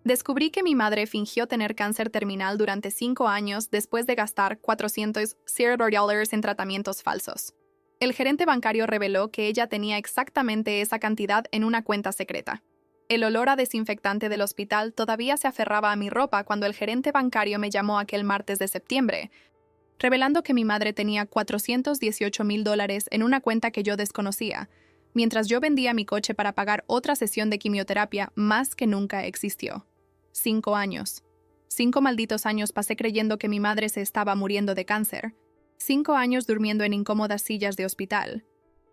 Descubrí que mi madre fingió tener cáncer terminal durante 5 años después de gastar $400 en tratamientos falsos. El gerente bancario reveló que ella tenía exactamente esa cantidad en una cuenta secreta. El olor a desinfectante del hospital todavía se aferraba a mi ropa cuando el gerente bancario me llamó aquel martes de septiembre, revelando que mi madre tenía $418,000 en una cuenta que yo desconocía, mientras yo vendía mi coche para pagar otra sesión de quimioterapia más que nunca existió. 5 años. 5 malditos años pasé creyendo que mi madre se estaba muriendo de cáncer. 5 años durmiendo en incómodas sillas de hospital.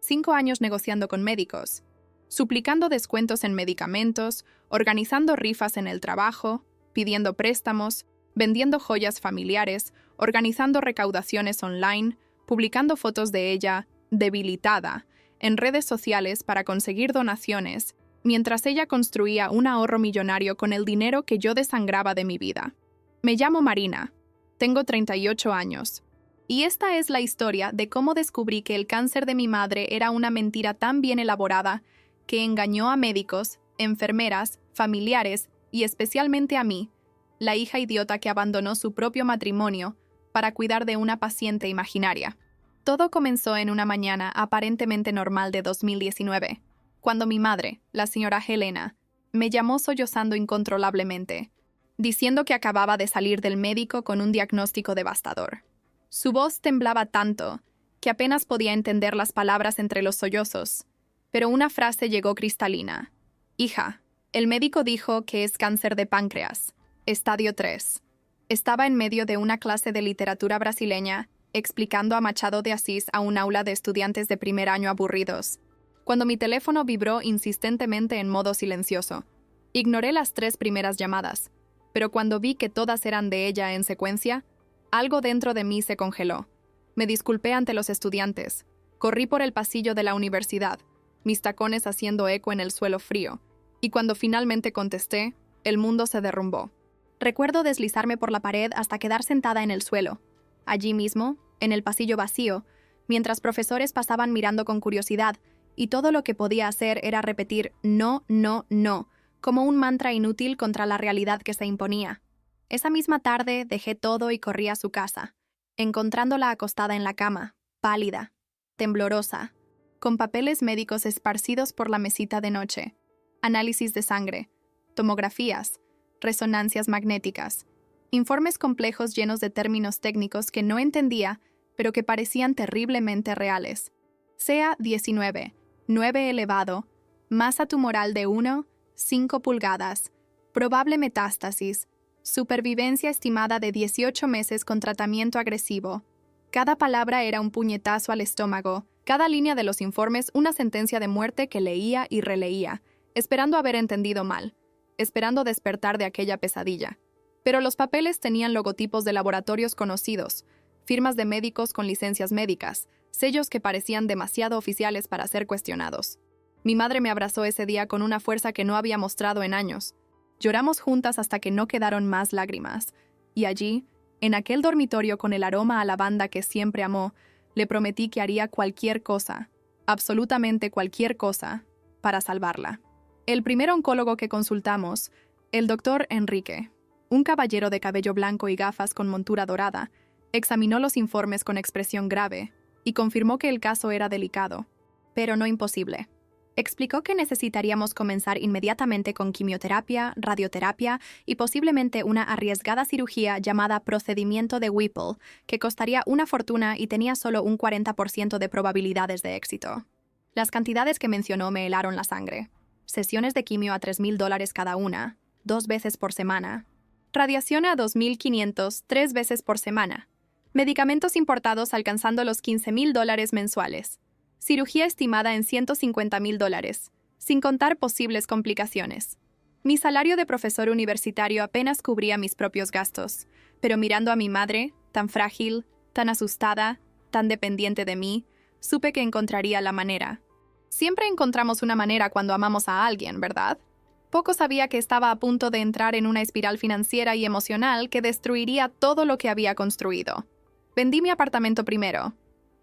5 años negociando con médicos. Suplicando descuentos en medicamentos, organizando rifas en el trabajo, pidiendo préstamos, vendiendo joyas familiares, organizando recaudaciones online, publicando fotos de ella, debilitada, en redes sociales para conseguir donaciones, mientras ella construía un ahorro millonario con el dinero que yo desangraba de mi vida. Me llamo Marina, tengo 38 años, y esta es la historia de cómo descubrí que el cáncer de mi madre era una mentira tan bien elaborada que engañó a médicos, enfermeras, familiares y especialmente a mí, la hija idiota que abandonó su propio matrimonio para cuidar de una paciente imaginaria. Todo comenzó en una mañana aparentemente normal de 2019, cuando mi madre, la señora Helena, me llamó sollozando incontrolablemente, diciendo que acababa de salir del médico con un diagnóstico devastador. Su voz temblaba tanto que apenas podía entender las palabras entre los sollozos, pero una frase llegó cristalina. Hija, el médico dijo que es cáncer de páncreas, estadio 3. Estaba en medio de una clase de literatura brasileña, explicando a Machado de Asís a un aula de estudiantes de primer año aburridos, cuando mi teléfono vibró insistentemente en modo silencioso. Ignoré las 3 primeras llamadas, pero cuando vi que todas eran de ella en secuencia, algo dentro de mí se congeló. Me disculpé ante los estudiantes. Corrí por el pasillo de la universidad, mis tacones haciendo eco en el suelo frío, y cuando finalmente contesté, el mundo se derrumbó. Recuerdo deslizarme por la pared hasta quedar sentada en el suelo. Allí mismo, en el pasillo vacío, mientras profesores pasaban mirando con curiosidad, y todo lo que podía hacer era repetir no, no, no, como un mantra inútil contra la realidad que se imponía. Esa misma tarde dejé todo y corrí a su casa, encontrándola acostada en la cama, pálida, temblorosa, con papeles médicos esparcidos por la mesita de noche, análisis de sangre, tomografías, resonancias magnéticas, informes complejos llenos de términos técnicos que no entendía, pero que parecían terriblemente reales. CA 19, 9 elevado, masa tumoral de 1, 5 pulgadas, probable metástasis, supervivencia estimada de 18 meses con tratamiento agresivo. Cada palabra era un puñetazo al estómago, cada línea de los informes una sentencia de muerte que leía y releía, esperando haber entendido mal, esperando despertar de aquella pesadilla. Pero los papeles tenían logotipos de laboratorios conocidos, firmas de médicos con licencias médicas, sellos que parecían demasiado oficiales para ser cuestionados. Mi madre me abrazó ese día con una fuerza que no había mostrado en años. Lloramos juntas hasta que no quedaron más lágrimas, y allí, en aquel dormitorio con el aroma a lavanda que siempre amó, le prometí que haría cualquier cosa, absolutamente cualquier cosa, para salvarla. El primer oncólogo que consultamos, el doctor Enrique, un caballero de cabello blanco y gafas con montura dorada, examinó los informes con expresión grave y confirmó que el caso era delicado, pero no imposible. Explicó que necesitaríamos comenzar inmediatamente con quimioterapia, radioterapia y posiblemente una arriesgada cirugía llamada procedimiento de Whipple, que costaría una fortuna y tenía solo un 40% de probabilidades de éxito. Las cantidades que mencionó me helaron la sangre. Sesiones de quimio a $3,000 cada una, 2 veces por semana. Radiación a $2,500, 3 veces por semana. Medicamentos importados alcanzando los $15,000 mensuales. Cirugía estimada en $150,000, sin contar posibles complicaciones. Mi salario de profesor universitario apenas cubría mis propios gastos, pero mirando a mi madre, tan frágil, tan asustada, tan dependiente de mí, supe que encontraría la manera. Siempre encontramos una manera cuando amamos a alguien, ¿verdad? Poco sabía que estaba a punto de entrar en una espiral financiera y emocional que destruiría todo lo que había construido. Vendí mi apartamento primero.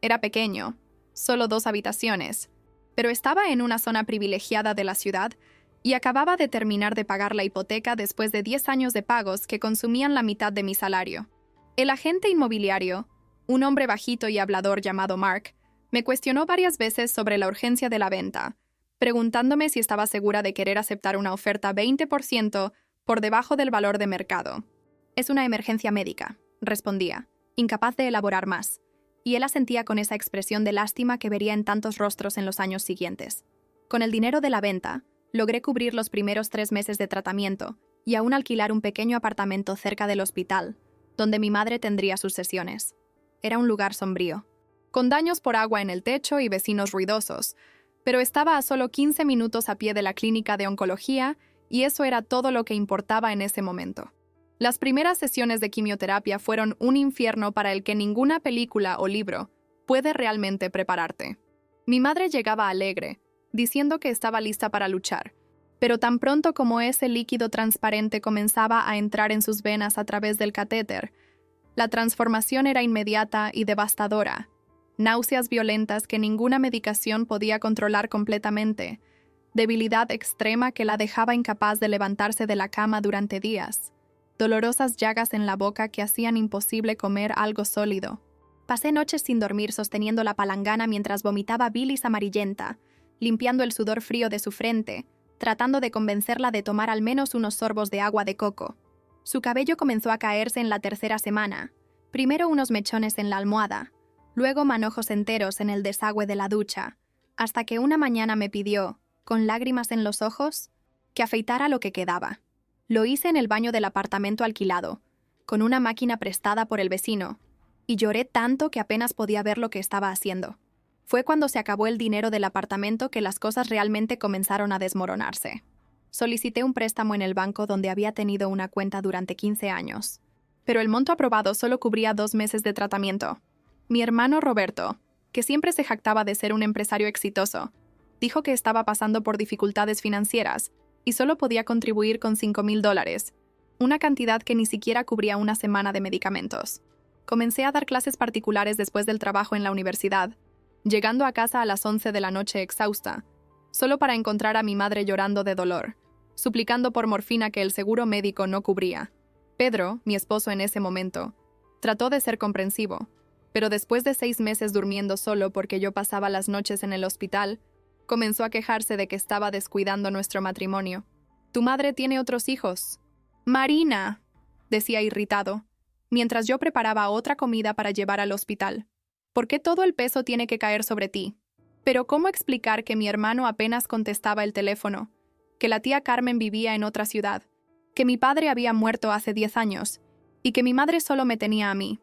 Era pequeño, solo 2 habitaciones, pero estaba en una zona privilegiada de la ciudad Y acababa de terminar de pagar la hipoteca después de 10 años de pagos que consumían la mitad de mi salario. El agente inmobiliario, un hombre bajito y hablador llamado Mark, me cuestionó varias veces sobre la urgencia de la venta, preguntándome si estaba segura de querer aceptar una oferta 20% por debajo del valor de mercado. «Es una emergencia médica», respondía, incapaz de elaborar más, y él asentía con esa expresión de lástima que vería en tantos rostros en los años siguientes. Con el dinero de la venta, logré cubrir los primeros 3 meses de tratamiento y aún alquilar un pequeño apartamento cerca del hospital, donde mi madre tendría sus sesiones. Era un lugar sombrío, con daños por agua en el techo y vecinos ruidosos, pero estaba a solo 15 minutos a pie de la clínica de oncología y eso era todo lo que importaba en ese momento. Las primeras sesiones de quimioterapia fueron un infierno para el que ninguna película o libro puede realmente prepararte. Mi madre llegaba alegre, diciendo que estaba lista para luchar, pero tan pronto como ese líquido transparente comenzaba a entrar en sus venas a través del catéter, la transformación era inmediata y devastadora. Náuseas violentas que ninguna medicación podía controlar completamente, debilidad extrema que la dejaba incapaz de levantarse de la cama durante días, dolorosas llagas en la boca que hacían imposible comer algo sólido. Pasé noches sin dormir sosteniendo la palangana mientras vomitaba bilis amarillenta, limpiando el sudor frío de su frente, tratando de convencerla de tomar al menos unos sorbos de agua de coco. Su cabello comenzó a caerse en la tercera semana, primero unos mechones en la almohada, luego manojos enteros en el desagüe de la ducha, hasta que una mañana me pidió, con lágrimas en los ojos, que afeitara lo que quedaba. Lo hice en el baño del apartamento alquilado, con una máquina prestada por el vecino, y lloré tanto que apenas podía ver lo que estaba haciendo. Fue cuando se acabó el dinero del apartamento que las cosas realmente comenzaron a desmoronarse. Solicité un préstamo en el banco donde había tenido una cuenta durante 15 años, pero el monto aprobado solo cubría 2 meses de tratamiento. Mi hermano Roberto, que siempre se jactaba de ser un empresario exitoso, dijo que estaba pasando por dificultades financieras y solo podía contribuir con $5,000, una cantidad que ni siquiera cubría una semana de medicamentos. Comencé a dar clases particulares después del trabajo en la universidad, llegando a casa a las 11 de la noche exhausta, solo para encontrar a mi madre llorando de dolor, suplicando por morfina que el seguro médico no cubría. Pedro, mi esposo en ese momento, trató de ser comprensivo, pero después de 6 meses durmiendo solo porque yo pasaba las noches en el hospital, comenzó a quejarse de que estaba descuidando nuestro matrimonio. «Tu madre tiene otros hijos». «Marina», decía irritado, mientras yo preparaba otra comida para llevar al hospital. «¿Por qué todo el peso tiene que caer sobre ti?» Pero ¿cómo explicar que mi hermano apenas contestaba el teléfono, que la tía Carmen vivía en otra ciudad, que mi padre había muerto hace 10 años y que mi madre solo me tenía a mí?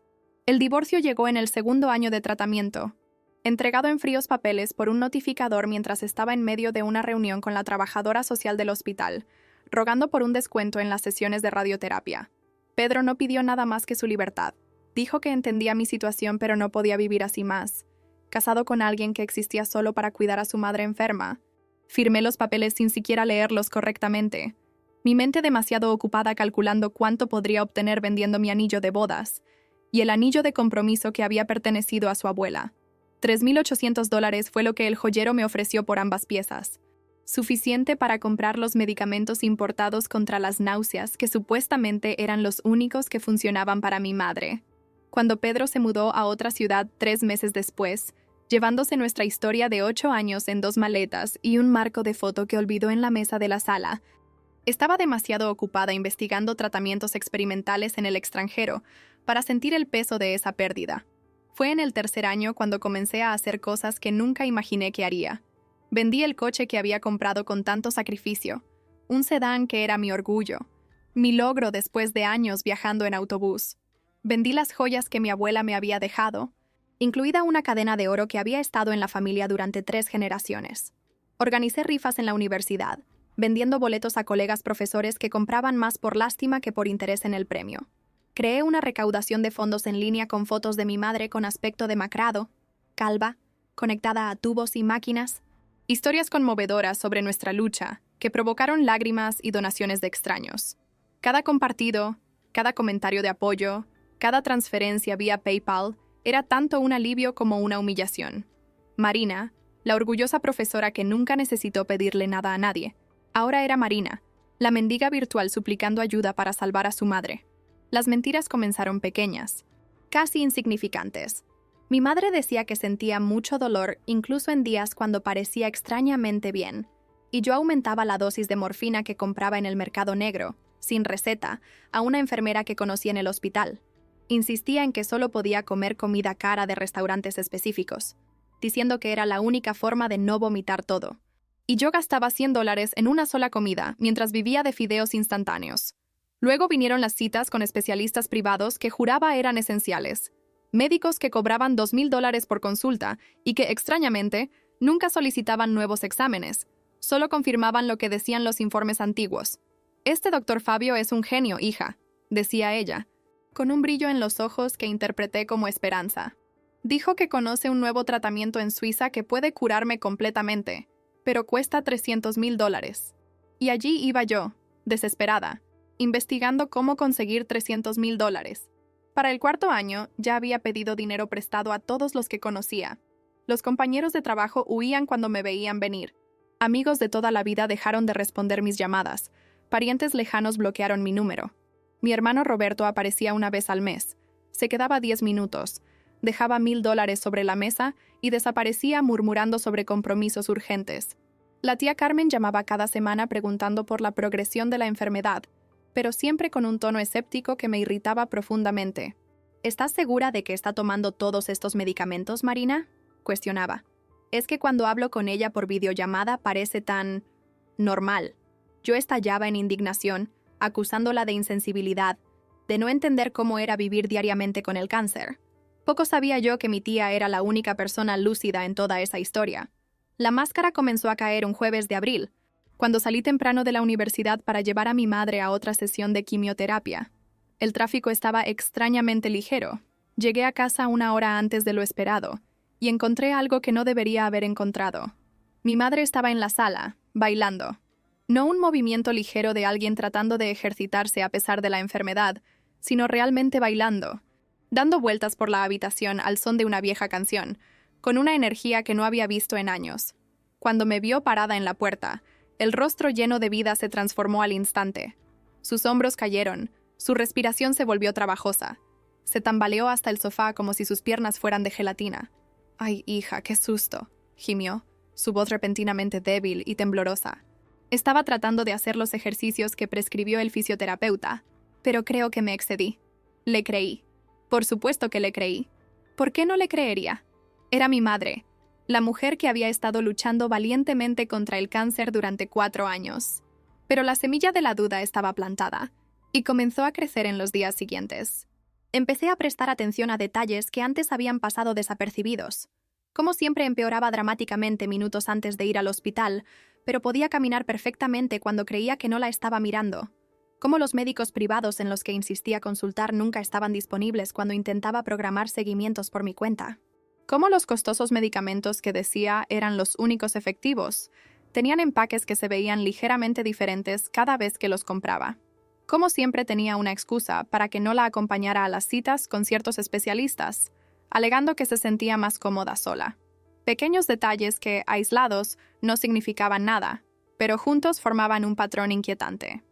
El divorcio llegó en el 2.º año de tratamiento, entregado en fríos papeles por un notificador mientras estaba en medio de una reunión con la trabajadora social del hospital, rogando por un descuento en las sesiones de radioterapia. Pedro no pidió nada más que su libertad. Dijo que entendía mi situación pero no podía vivir así más, casado con alguien que existía solo para cuidar a su madre enferma. Firmé los papeles sin siquiera leerlos correctamente, mi mente demasiado ocupada calculando cuánto podría obtener vendiendo mi anillo de bodas y el anillo de compromiso que había pertenecido a su abuela. $3,800 fue lo que el joyero me ofreció por ambas piezas, suficiente para comprar los medicamentos importados contra las náuseas que supuestamente eran los únicos que funcionaban para mi madre. Cuando Pedro se mudó a otra ciudad 3 meses después, llevándose nuestra historia de 8 años en 2 maletas y un marco de foto que olvidó en la mesa de la sala, estaba demasiado ocupada investigando tratamientos experimentales en el extranjero para sentir el peso de esa pérdida. Fue en el 3.er año cuando comencé a hacer cosas que nunca imaginé que haría. Vendí el coche que había comprado con tanto sacrificio, un sedán que era mi orgullo, mi logro después de años viajando en autobús. Vendí las joyas que mi abuela me había dejado, incluida una cadena de oro que había estado en la familia durante 3 generaciones. Organicé rifas en la universidad, vendiendo boletos a colegas profesores que compraban más por lástima que por interés en el premio. Creé una recaudación de fondos en línea con fotos de mi madre con aspecto demacrado, calva, conectada a tubos y máquinas, historias conmovedoras sobre nuestra lucha que provocaron lágrimas y donaciones de extraños. Cada compartido, cada comentario de apoyo, cada transferencia vía PayPal era tanto un alivio como una humillación. Marina, la orgullosa profesora que nunca necesitó pedirle nada a nadie, Ahora era Marina, la mendiga virtual suplicando ayuda para salvar a su madre. Las mentiras comenzaron pequeñas, casi insignificantes. Mi madre decía que sentía mucho dolor incluso en días cuando parecía extrañamente bien, y yo aumentaba la dosis de morfina que compraba en el mercado negro, sin receta, a una enfermera que conocí en el hospital. Insistía en que solo podía comer comida cara de restaurantes específicos, diciendo que era la única forma de no vomitar todo. Y yo gastaba $100 en una sola comida mientras vivía de fideos instantáneos. Luego vinieron las citas con especialistas privados que juraba eran esenciales, médicos que cobraban $2,000 por consulta y que, extrañamente, nunca solicitaban nuevos exámenes, solo confirmaban lo que decían los informes antiguos. «Este doctor Fabio es un genio, hija», decía ella, con un brillo en los ojos que interpreté como esperanza. Dijo que conoce un nuevo tratamiento en Suiza que puede curarme completamente, pero cuesta $300,000. Y allí iba yo, desesperada, investigando cómo conseguir $300,000. Para el cuarto año, ya había pedido dinero prestado a todos los que conocía. Los compañeros de trabajo huían cuando me veían venir. Amigos de toda la vida dejaron de responder mis llamadas. Parientes lejanos bloquearon mi número. Mi hermano Roberto aparecía una vez al mes. Se quedaba 10 minutos. Dejaba $1,000 sobre la mesa y desaparecía murmurando sobre compromisos urgentes. La tía Carmen llamaba cada semana preguntando por la progresión de la enfermedad, pero siempre con un tono escéptico que me irritaba profundamente. ¿Estás segura de que está tomando todos estos medicamentos, Marina?, cuestionaba. Es que cuando hablo con ella por videollamada parece tan normal. Yo estallaba en indignación, acusándola de insensibilidad, de no entender cómo era vivir diariamente con el cáncer. Poco sabía yo que mi tía era la única persona lúcida en toda esa historia. La máscara comenzó a caer un jueves de abril, cuando salí temprano de la universidad para llevar a mi madre a otra sesión de quimioterapia. El tráfico estaba extrañamente ligero. Llegué a casa una hora antes de lo esperado, y encontré algo que no debería haber encontrado. Mi madre estaba en la sala, bailando. No un movimiento ligero de alguien tratando de ejercitarse a pesar de la enfermedad, sino realmente bailando, dando vueltas por la habitación al son de una vieja canción, con una energía que no había visto en años. Cuando me vio parada en la puerta, el rostro lleno de vida se transformó al instante. Sus hombros cayeron, su respiración se volvió trabajosa. Se tambaleó hasta el sofá como si sus piernas fueran de gelatina. «Ay, hija, qué susto», gimió, su voz repentinamente débil y temblorosa. Estaba tratando de hacer los ejercicios que prescribió el fisioterapeuta, pero creo que me excedí. Le creí. Por supuesto que le creí. ¿Por qué no le creería? Era mi madre, la mujer que había estado luchando valientemente contra el cáncer durante 4 años. Pero la semilla de la duda estaba plantada, y comenzó a crecer en los días siguientes. Empecé a prestar atención a detalles que antes habían pasado desapercibidos. Como siempre empeoraba dramáticamente minutos antes de ir al hospital, pero podía caminar perfectamente cuando creía que no la estaba mirando. Cómo los médicos privados en los que insistía consultar nunca estaban disponibles cuando intentaba programar seguimientos por mi cuenta. Cómo los costosos medicamentos que decía eran los únicos efectivos tenían empaques que se veían ligeramente diferentes cada vez que los compraba. Cómo siempre tenía una excusa para que no la acompañara a las citas con ciertos especialistas, alegando que se sentía más cómoda sola. Pequeños detalles que, aislados, no significaban nada, pero juntos formaban un patrón inquietante.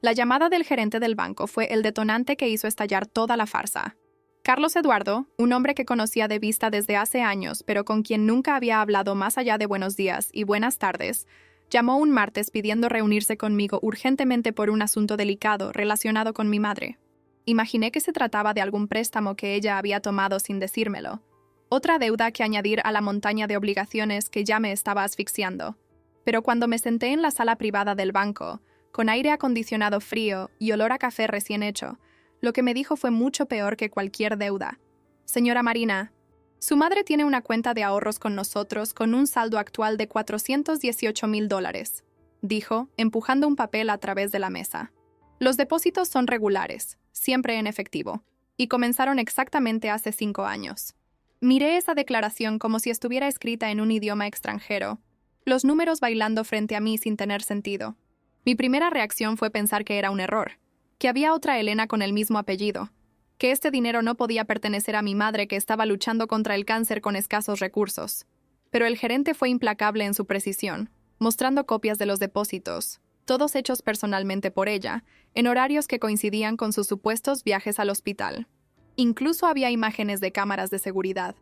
La llamada del gerente del banco fue el detonante que hizo estallar toda la farsa. Carlos Eduardo, un hombre que conocía de vista desde hace años, pero con quien nunca había hablado más allá de buenos días y buenas tardes, llamó un martes pidiendo reunirse conmigo urgentemente por un asunto delicado relacionado con mi madre. Imaginé que se trataba de algún préstamo que ella había tomado sin decírmelo. Otra deuda que añadir a la montaña de obligaciones que ya me estaba asfixiando. Pero cuando me senté en la sala privada del banco, con aire acondicionado frío y olor a café recién hecho, lo que me dijo fue mucho peor que cualquier deuda. «Señora Marina, su madre tiene una cuenta de ahorros con nosotros con un saldo actual de $418,000», dijo, empujando un papel a través de la mesa. «Los depósitos son regulares, siempre en efectivo, y comenzaron exactamente hace 5 años». Miré esa declaración como si estuviera escrita en un idioma extranjero, los números bailando frente a mí sin tener sentido. Mi primera reacción fue pensar que era un error, que había otra Elena con el mismo apellido, que este dinero no podía pertenecer a mi madre que estaba luchando contra el cáncer con escasos recursos. Pero el gerente fue implacable en su precisión, mostrando copias de los depósitos. todos hechos personalmente por ella, en horarios que coincidían con sus supuestos viajes al hospital. Incluso había imágenes de cámaras de seguridad.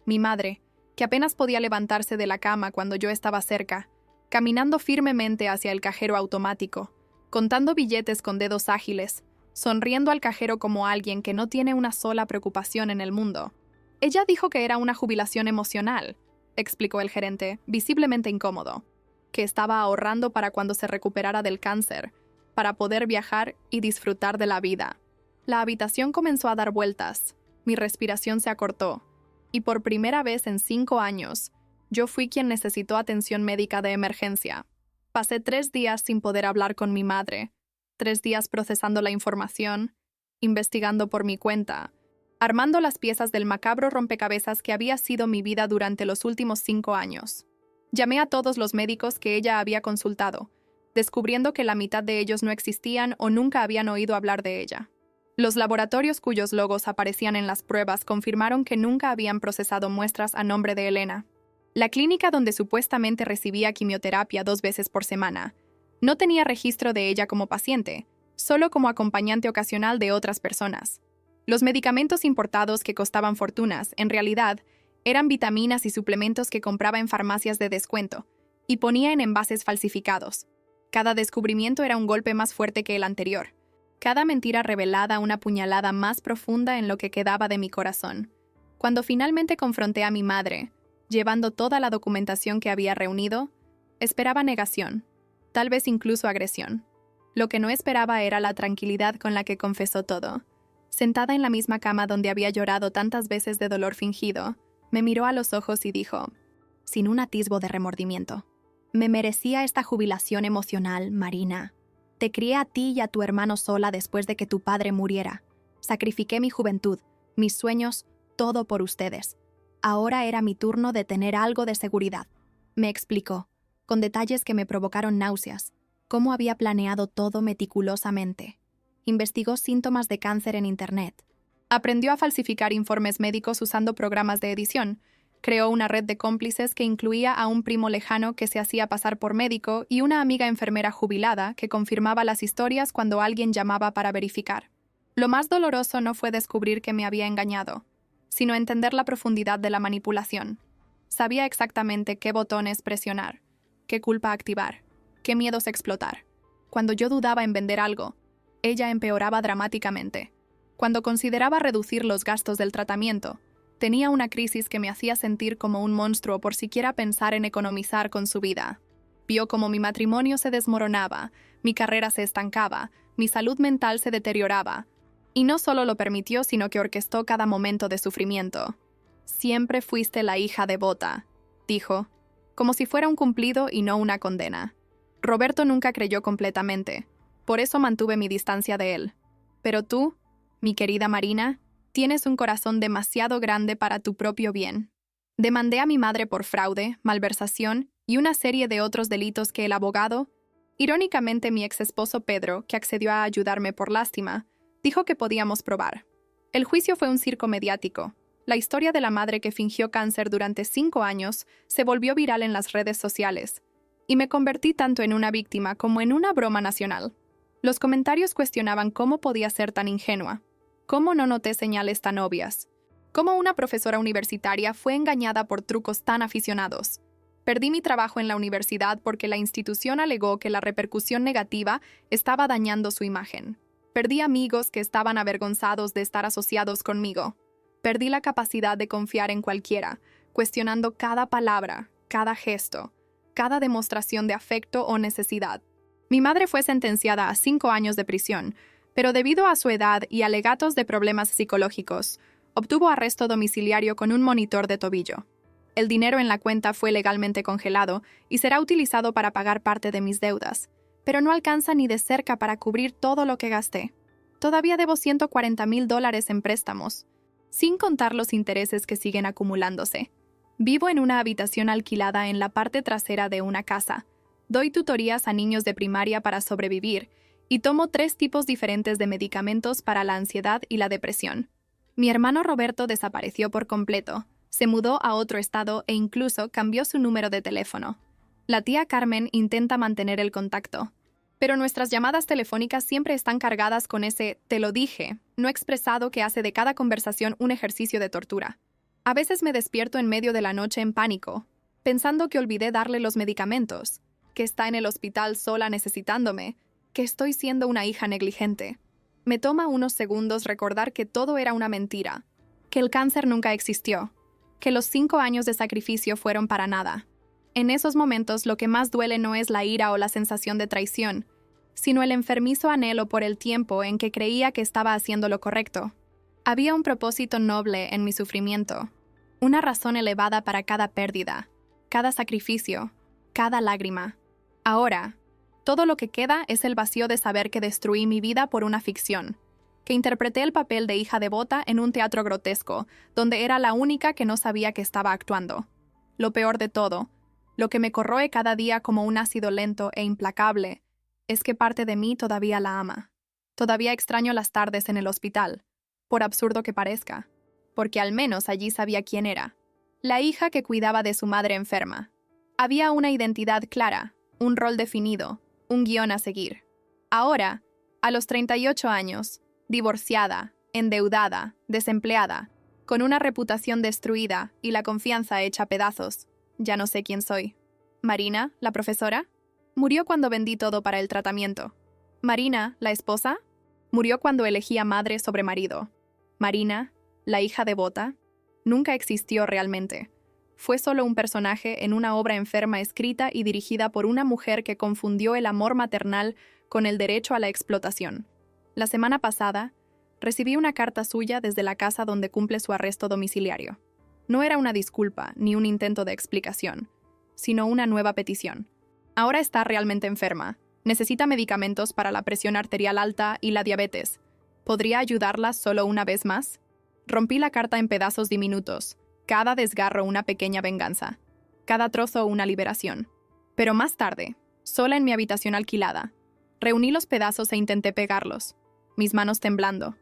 Mi madre, que apenas podía levantarse de la cama cuando yo estaba cerca, caminando firmemente hacia el cajero automático, contando billetes con dedos ágiles, sonriendo al cajero como alguien que no tiene una sola preocupación en el mundo. Ella dijo que era una jubilación emocional, explicó el gerente, visiblemente incómodo, que estaba ahorrando para cuando se recuperara del cáncer, para poder viajar y disfrutar de la vida. La habitación comenzó a dar vueltas, mi respiración se acortó, y por primera vez en 5 años, yo fui quien necesitó atención médica de emergencia. Pasé 3 días sin poder hablar con mi madre, 3 días procesando la información, investigando por mi cuenta, armando las piezas del macabro rompecabezas que había sido mi vida durante los últimos 5 años. Llamé a todos los médicos que ella había consultado, descubriendo que la mitad de ellos no existían o nunca habían oído hablar de ella. Los laboratorios cuyos logos aparecían en las pruebas confirmaron que nunca habían procesado muestras a nombre de Elena. La clínica donde supuestamente recibía quimioterapia 2 veces por semana no tenía registro de ella como paciente, solo como acompañante ocasional de otras personas. Los medicamentos importados que costaban fortunas, en realidad, eran vitaminas y suplementos que compraba en farmacias de descuento y ponía en envases falsificados. Cada descubrimiento era un golpe más fuerte que el anterior. Cada mentira revelada una puñalada más profunda en lo que quedaba de mi corazón. Cuando finalmente confronté a mi madre, llevando toda la documentación que había reunido, esperaba negación, tal vez incluso agresión. Lo que no esperaba era la tranquilidad con la que confesó todo. Sentada en la misma cama donde había llorado tantas veces de dolor fingido, me miró a los ojos y dijo, sin un atisbo de remordimiento: me merecía esta jubilación emocional, Marina. Te crié a ti y a tu hermano sola después de que tu padre muriera. Sacrifiqué mi juventud, mis sueños, todo por ustedes. Ahora era mi turno de tener algo de seguridad. Me explicó, con detalles que me provocaron náuseas, cómo había planeado todo meticulosamente. Investigó síntomas de cáncer en Internet. Aprendió a falsificar informes médicos usando programas de edición. Creó una red de cómplices que incluía a un primo lejano que se hacía pasar por médico y una amiga enfermera jubilada que confirmaba las historias cuando alguien llamaba para verificar. Lo más doloroso no fue descubrir que me había engañado, sino entender la profundidad de la manipulación. Sabía exactamente qué botones presionar, qué culpa activar, qué miedos explotar. Cuando yo dudaba en vender algo, ella empeoraba dramáticamente. Cuando consideraba reducir los gastos del tratamiento, tenía una crisis que me hacía sentir como un monstruo por siquiera pensar en economizar con su vida. Vio cómo mi matrimonio se desmoronaba, mi carrera se estancaba, mi salud mental se deterioraba. Y no solo lo permitió, sino que orquestó cada momento de sufrimiento. Siempre fuiste la hija devota, dijo, como si fuera un cumplido y no una condena. Roberto nunca creyó completamente, por eso mantuve mi distancia de él. Pero tú, mi querida Marina, tienes un corazón demasiado grande para tu propio bien. Demandé a mi madre por fraude, malversación y una serie de otros delitos que el abogado, irónicamente mi ex esposo Pedro, que accedió a ayudarme por lástima, dijo que podíamos probar. El juicio fue un circo mediático. La historia de la madre que fingió cáncer durante 5 años se volvió viral en las redes sociales, y me convertí tanto en una víctima como en una broma nacional. Los comentarios cuestionaban cómo podía ser tan ingenua, cómo no noté señales tan obvias, cómo una profesora universitaria fue engañada por trucos tan aficionados. Perdí mi trabajo en la universidad porque la institución alegó que la repercusión negativa estaba dañando su imagen. Perdí amigos que estaban avergonzados de estar asociados conmigo. Perdí la capacidad de confiar en cualquiera, cuestionando cada palabra, cada gesto, cada demostración de afecto o necesidad. Mi madre fue sentenciada a 5 años de prisión, pero debido a su edad y alegatos de problemas psicológicos, obtuvo arresto domiciliario con un monitor de tobillo. El dinero en la cuenta fue legalmente congelado y será utilizado para pagar parte de mis deudas, pero no alcanza ni de cerca para cubrir todo lo que gasté. Todavía debo $140,000 en préstamos, sin contar los intereses que siguen acumulándose. Vivo en una habitación alquilada en la parte trasera de una casa. Doy tutorías a niños de primaria para sobrevivir y tomo 3 tipos diferentes de medicamentos para la ansiedad y la depresión. Mi hermano Roberto desapareció por completo, se mudó a otro estado e incluso cambió su número de teléfono. La tía Carmen intenta mantener el contacto, Pero nuestras llamadas telefónicas siempre están cargadas con ese «te lo dije» no expresado que hace de cada conversación un ejercicio de tortura. A veces me despierto en medio de la noche en pánico, pensando que olvidé darle los medicamentos, que está en el hospital sola necesitándome, que estoy siendo una hija negligente. Me toma unos segundos recordar que todo era una mentira, que el cáncer nunca existió, que los 5 años de sacrificio fueron para nada. En esos momentos lo que más duele no es la ira o la sensación de traición, sino el enfermizo anhelo por el tiempo en que creía que estaba haciendo lo correcto. Había un propósito noble en mi sufrimiento, una razón elevada para cada pérdida, cada sacrificio, cada lágrima. Ahora, todo lo que queda es el vacío de saber que destruí mi vida por una ficción, que interpreté el papel de hija devota en un teatro grotesco, donde era la única que no sabía que estaba actuando. Lo peor de todo, lo que me corroe cada día como un ácido lento e implacable, es que parte de mí todavía la ama. Todavía extraño las tardes en el hospital, por absurdo que parezca, porque al menos allí sabía quién era. La hija que cuidaba de su madre enferma. Había una identidad clara, un rol definido, un guión a seguir. Ahora, a los 38 años, divorciada, endeudada, desempleada, con una reputación destruida y la confianza hecha pedazos, ya no sé quién soy. ¿Marina, la profesora? Murió cuando vendí todo para el tratamiento. ¿Marina, la esposa? Murió cuando elegía madre sobre marido. ¿Marina, la hija devota? Nunca existió realmente. Fue solo un personaje en una obra enferma escrita y dirigida por una mujer que confundió el amor maternal con el derecho a la explotación. La semana pasada, recibí una carta suya desde la casa donde cumple su arresto domiciliario. No era una disculpa ni un intento de explicación, sino una nueva petición. Ahora está realmente enferma. Necesita medicamentos para la presión arterial alta y la diabetes. ¿Podría ayudarla solo una vez más? Rompí la carta en pedazos diminutos. Cada desgarro una pequeña venganza. Cada trozo una liberación. Pero más tarde, sola en mi habitación alquilada, reuní los pedazos e intenté pegarlos, mis manos temblando,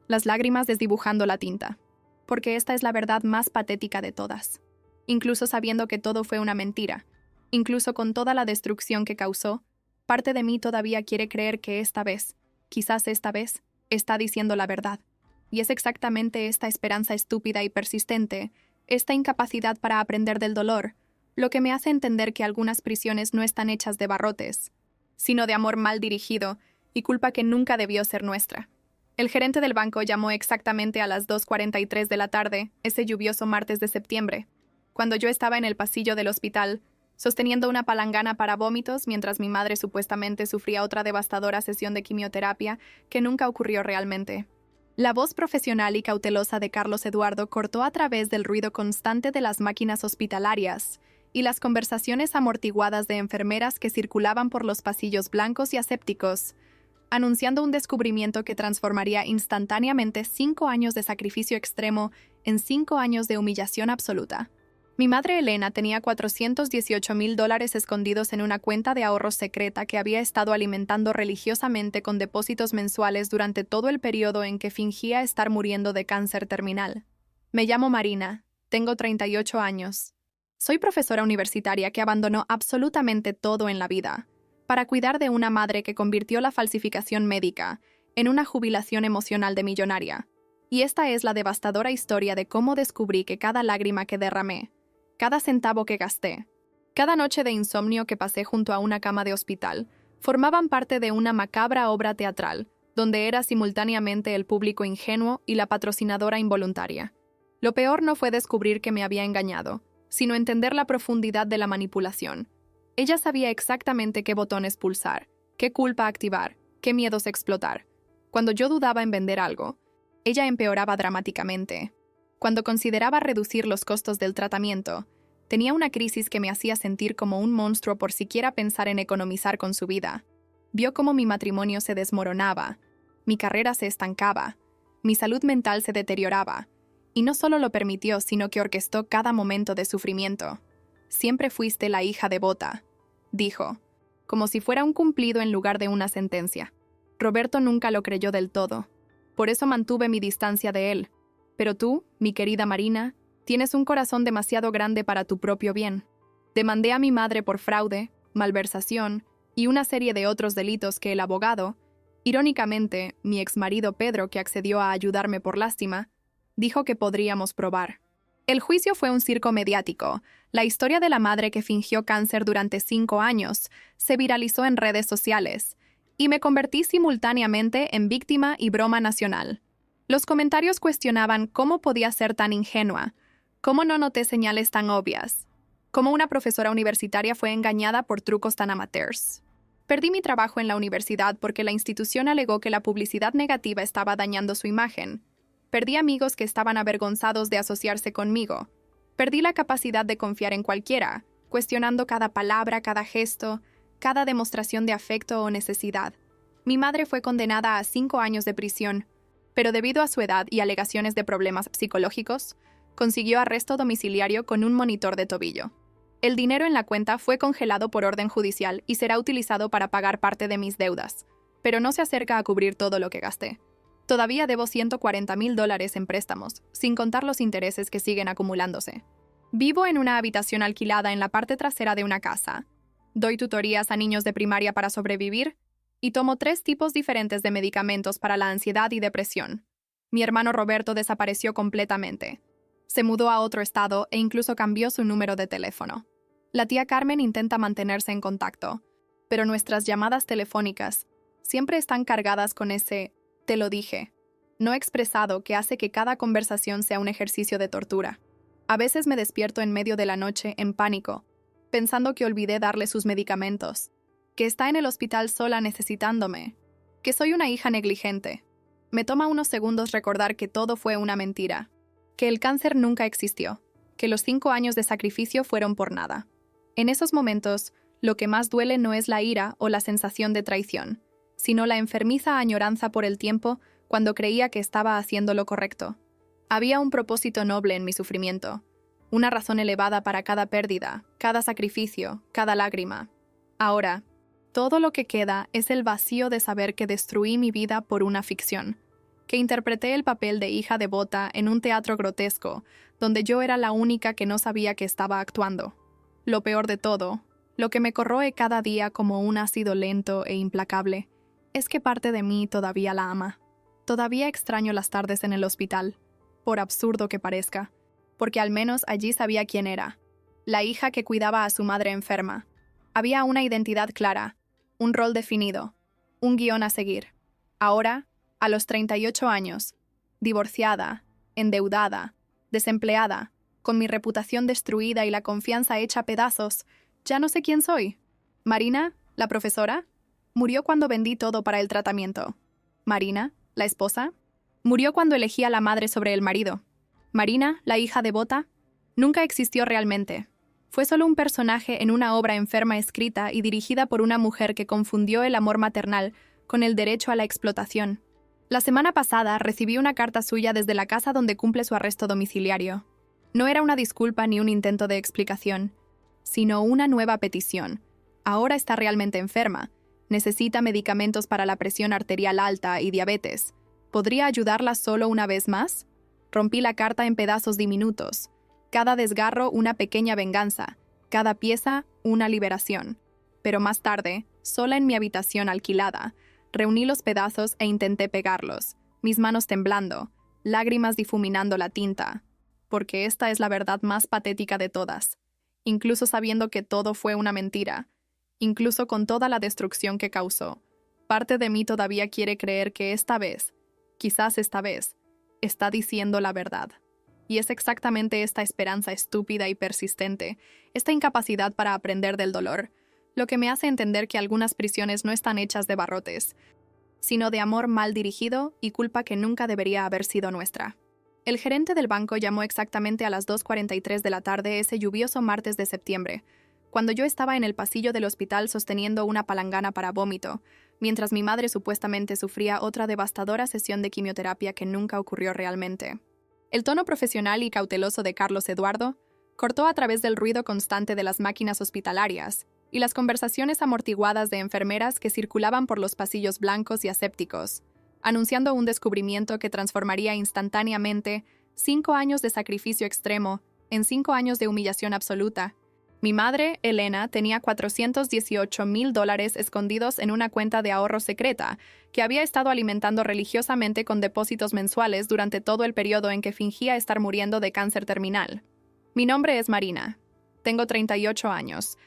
las lágrimas desdibujando la tinta. Porque esta es la verdad más patética de todas. Incluso sabiendo que todo fue una mentira, incluso con toda la destrucción que causó, parte de mí todavía quiere creer que esta vez, quizás esta vez, está diciendo la verdad. Y es exactamente esta esperanza estúpida y persistente, esta incapacidad para aprender del dolor, lo que me hace entender que algunas prisiones no están hechas de barrotes, sino de amor mal dirigido y culpa que nunca debió ser nuestra. El gerente del banco llamó exactamente a las 2:43 de la tarde, ese lluvioso martes de septiembre, cuando yo estaba en el pasillo del hospital, sosteniendo una palangana para vómitos mientras mi madre supuestamente sufría otra devastadora sesión de quimioterapia que nunca ocurrió realmente. La voz profesional y cautelosa de Carlos Eduardo cortó a través del ruido constante de las máquinas hospitalarias y las conversaciones amortiguadas de enfermeras que circulaban por los pasillos blancos y asépticos, anunciando un descubrimiento que transformaría instantáneamente 5 años de sacrificio extremo en 5 años de humillación absoluta. Mi madre Elena tenía $418,000 escondidos en una cuenta de ahorros secreta que había estado alimentando religiosamente con depósitos mensuales durante todo el periodo en que fingía estar muriendo de cáncer terminal. Me llamo Marina, tengo 38 años. Soy profesora universitaria que abandonó absolutamente todo en la vida para cuidar de una madre que convirtió la falsificación médica en una jubilación emocional de millonaria. Y esta es la devastadora historia de cómo descubrí que cada lágrima que derramé, cada centavo que gasté, cada noche de insomnio que pasé junto a una cama de hospital, formaban parte de una macabra obra teatral, donde era simultáneamente el público ingenuo y la patrocinadora involuntaria. Lo peor no fue descubrir que me había engañado, sino entender la profundidad de la manipulación. Ella sabía exactamente qué botones pulsar, qué culpa activar, qué miedos explotar. Cuando yo dudaba en vender algo, ella empeoraba dramáticamente. Cuando consideraba reducir los costos del tratamiento, tenía una crisis que me hacía sentir como un monstruo por siquiera pensar en economizar con su vida. Vio cómo mi matrimonio se desmoronaba, mi carrera se estancaba, mi salud mental se deterioraba, y no solo lo permitió, sino que orquestó cada momento de sufrimiento. Siempre fuiste la hija devota, dijo, como si fuera un cumplido en lugar de una sentencia. Roberto nunca lo creyó del todo. Por eso mantuve mi distancia de él. Pero tú, mi querida Marina, tienes un corazón demasiado grande para tu propio bien. Demandé a mi madre por fraude, malversación y una serie de otros delitos que el abogado, irónicamente, mi exmarido Pedro, que accedió a ayudarme por lástima, dijo que podríamos probar. El juicio fue un circo mediático. La historia de la madre que fingió cáncer durante 5 años se viralizó en redes sociales, y me convertí simultáneamente en víctima y broma nacional. Los comentarios cuestionaban cómo podía ser tan ingenua, cómo no noté señales tan obvias, cómo una profesora universitaria fue engañada por trucos tan amateurs. Perdí mi trabajo en la universidad porque la institución alegó que la publicidad negativa estaba dañando su imagen. Perdí amigos que estaban avergonzados de asociarse conmigo. Perdí la capacidad de confiar en cualquiera, cuestionando cada palabra, cada gesto, cada demostración de afecto o necesidad. Mi madre fue condenada a 5 años de prisión, pero debido a su edad y alegaciones de problemas psicológicos, consiguió arresto domiciliario con un monitor de tobillo. El dinero en la cuenta fue congelado por orden judicial y será utilizado para pagar parte de mis deudas, pero no se acerca a cubrir todo lo que gasté. Todavía debo $140,000 en préstamos, sin contar los intereses que siguen acumulándose. Vivo en una habitación alquilada en la parte trasera de una casa. Doy tutorías a niños de primaria para sobrevivir y tomo 3 tipos diferentes de medicamentos para la ansiedad y depresión. Mi hermano Roberto desapareció completamente. Se mudó a otro estado e incluso cambió su número de teléfono. La tía Carmen intenta mantenerse en contacto, pero nuestras llamadas telefónicas siempre están cargadas con ese «te lo dije» no expresado que hace que cada conversación sea un ejercicio de tortura. A veces me despierto en medio de la noche en pánico, pensando que olvidé darle sus medicamentos, que está en el hospital sola necesitándome, que soy una hija negligente. Me toma unos segundos recordar que todo fue una mentira, que el cáncer nunca existió, que los 5 años de sacrificio fueron por nada. En esos momentos, lo que más duele no es la ira o la sensación de traición, sino la enfermiza añoranza por el tiempo cuando creía que estaba haciendo lo correcto. Había un propósito noble en mi sufrimiento, una razón elevada para cada pérdida, cada sacrificio, cada lágrima. Ahora, todo lo que queda es el vacío de saber que destruí mi vida por una ficción, que interpreté el papel de hija devota en un teatro grotesco, donde yo era la única que no sabía que estaba actuando. Lo peor de todo, lo que me corroe cada día como un ácido lento e implacable, es que parte de mí todavía la ama. Todavía extraño las tardes en el hospital, por absurdo que parezca, porque al menos allí sabía quién era, la hija que cuidaba a su madre enferma. Había una identidad clara, un rol definido, un guión a seguir. Ahora, a los 38 años, divorciada, endeudada, desempleada, con mi reputación destruida y la confianza hecha pedazos, ya no sé quién soy. Marina, la profesora, murió cuando vendí todo para el tratamiento. Marina, la esposa, murió cuando elegí a la madre sobre el marido. Marina, la hija devota, nunca existió realmente. Fue solo un personaje en una obra enferma escrita y dirigida por una mujer que confundió el amor maternal con el derecho a la explotación. La semana pasada recibí una carta suya desde la casa donde cumple su arresto domiciliario. No era una disculpa ni un intento de explicación, sino una nueva petición. Ahora está realmente enferma. Necesita medicamentos para la presión arterial alta y diabetes. ¿Podría ayudarla solo una vez más? Rompí la carta en pedazos diminutos. Cada desgarro una pequeña venganza, cada pieza una liberación. Pero más tarde, sola en mi habitación alquilada, reuní los pedazos e intenté pegarlos, mis manos temblando, lágrimas difuminando la tinta. Porque esta es la verdad más patética de todas. Incluso sabiendo que todo fue una mentira, incluso con toda la destrucción que causó, parte de mí todavía quiere creer que esta vez, quizás esta vez, está diciendo la verdad. Y es exactamente esta esperanza estúpida y persistente, esta incapacidad para aprender del dolor, lo que me hace entender que algunas prisiones no están hechas de barrotes, sino de amor mal dirigido y culpa que nunca debería haber sido nuestra. El gerente del banco llamó exactamente a las 2:43 de la tarde ese lluvioso martes de septiembre, cuando yo estaba en el pasillo del hospital sosteniendo una palangana para vómito, mientras mi madre supuestamente sufría otra devastadora sesión de quimioterapia que nunca ocurrió realmente. El tono profesional y cauteloso de Carlos Eduardo cortó a través del ruido constante de las máquinas hospitalarias y las conversaciones amortiguadas de enfermeras que circulaban por los pasillos blancos y asépticos, anunciando un descubrimiento que transformaría instantáneamente 5 años de sacrificio extremo en 5 años de humillación absoluta, Mi madre, Elena, tenía $418,000 escondidos en una cuenta de ahorro secreta que había estado alimentando religiosamente con depósitos mensuales durante todo el periodo en que fingía estar muriendo de cáncer terminal. Mi nombre es Marina. Tengo 38 años.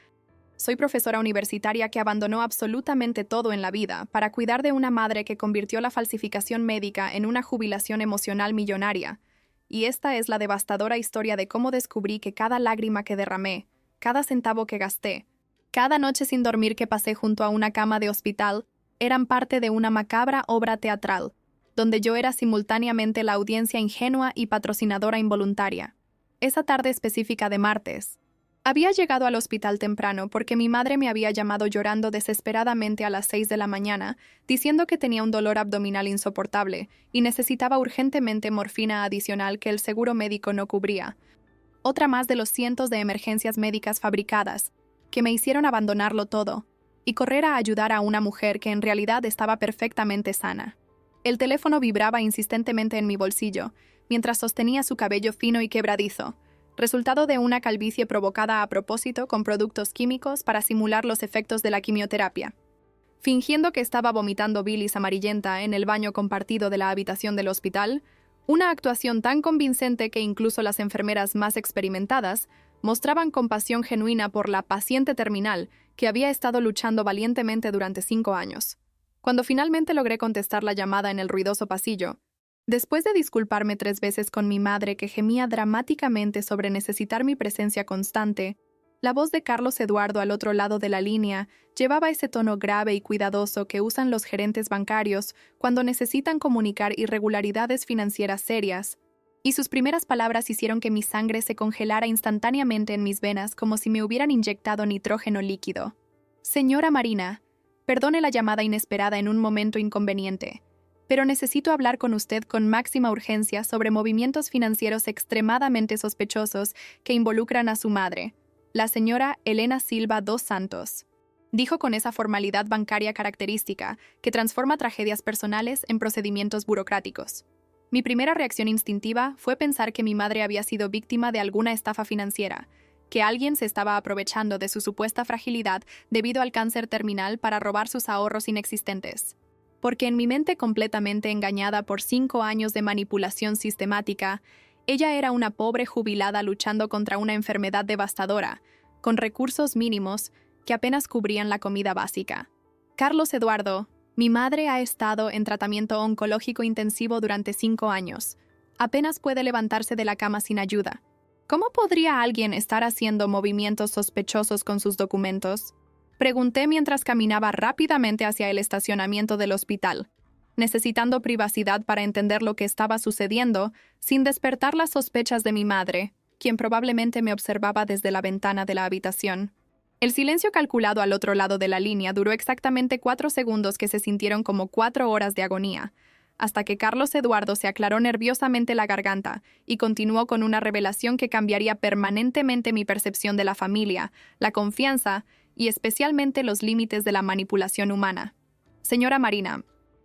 Soy profesora universitaria que abandonó absolutamente todo en la vida para cuidar de una madre que convirtió la falsificación médica en una jubilación emocional millonaria. Y esta es la devastadora historia de cómo descubrí que cada lágrima que derramé, cada centavo que gasté, cada noche sin dormir que pasé junto a una cama de hospital, eran parte de una macabra obra teatral, donde yo era simultáneamente la audiencia ingenua y patrocinadora involuntaria. Esa tarde específica de martes, había llegado al hospital temprano porque mi madre me había llamado llorando desesperadamente a las 6 de la mañana, diciendo que tenía un dolor abdominal insoportable y necesitaba urgentemente morfina adicional que el seguro médico no cubría. Otra más de los cientos de emergencias médicas fabricadas, que me hicieron abandonarlo todo y correr a ayudar a una mujer que en realidad estaba perfectamente sana. El teléfono vibraba insistentemente en mi bolsillo, mientras sostenía su cabello fino y quebradizo, resultado de una calvicie provocada a propósito con productos químicos para simular los efectos de la quimioterapia. Fingiendo que estaba vomitando bilis amarillenta en el baño compartido de la habitación del hospital, una actuación tan convincente que incluso las enfermeras más experimentadas mostraban compasión genuina por la paciente terminal que había estado luchando valientemente durante 5 años. Cuando finalmente logré contestar la llamada en el ruidoso pasillo, después de disculparme 3 veces con mi madre que gemía dramáticamente sobre necesitar mi presencia constante, la voz de Carlos Eduardo al otro lado de la línea llevaba ese tono grave y cuidadoso que usan los gerentes bancarios cuando necesitan comunicar irregularidades financieras serias, y sus primeras palabras hicieron que mi sangre se congelara instantáneamente en mis venas como si me hubieran inyectado nitrógeno líquido. Señora Marina, perdone la llamada inesperada en un momento inconveniente, pero necesito hablar con usted con máxima urgencia sobre movimientos financieros extremadamente sospechosos que involucran a su madre, la señora Elena Silva dos Santos, dijo con esa formalidad bancaria característica que transforma tragedias personales en procedimientos burocráticos. Mi primera reacción instintiva fue pensar que mi madre había sido víctima de alguna estafa financiera, que alguien se estaba aprovechando de su supuesta fragilidad debido al cáncer terminal para robar sus ahorros inexistentes. Porque en mi mente completamente engañada por 5 años de manipulación sistemática, ella era una pobre jubilada luchando contra una enfermedad devastadora, con recursos mínimos que apenas cubrían la comida básica. Carlos Eduardo, mi madre ha estado en tratamiento oncológico intensivo durante 5 años. Apenas puede levantarse de la cama sin ayuda. ¿Cómo podría alguien estar haciendo movimientos sospechosos con sus documentos? Pregunté mientras caminaba rápidamente hacia el estacionamiento del hospital, necesitando privacidad para entender lo que estaba sucediendo, sin despertar las sospechas de mi madre, quien probablemente me observaba desde la ventana de la habitación. El silencio calculado al otro lado de la línea duró exactamente 4 segundos que se sintieron como 4 horas de agonía, hasta que Carlos Eduardo se aclaró nerviosamente la garganta y continuó con una revelación que cambiaría permanentemente mi percepción de la familia, la confianza y especialmente los límites de la manipulación humana. Señora Marina,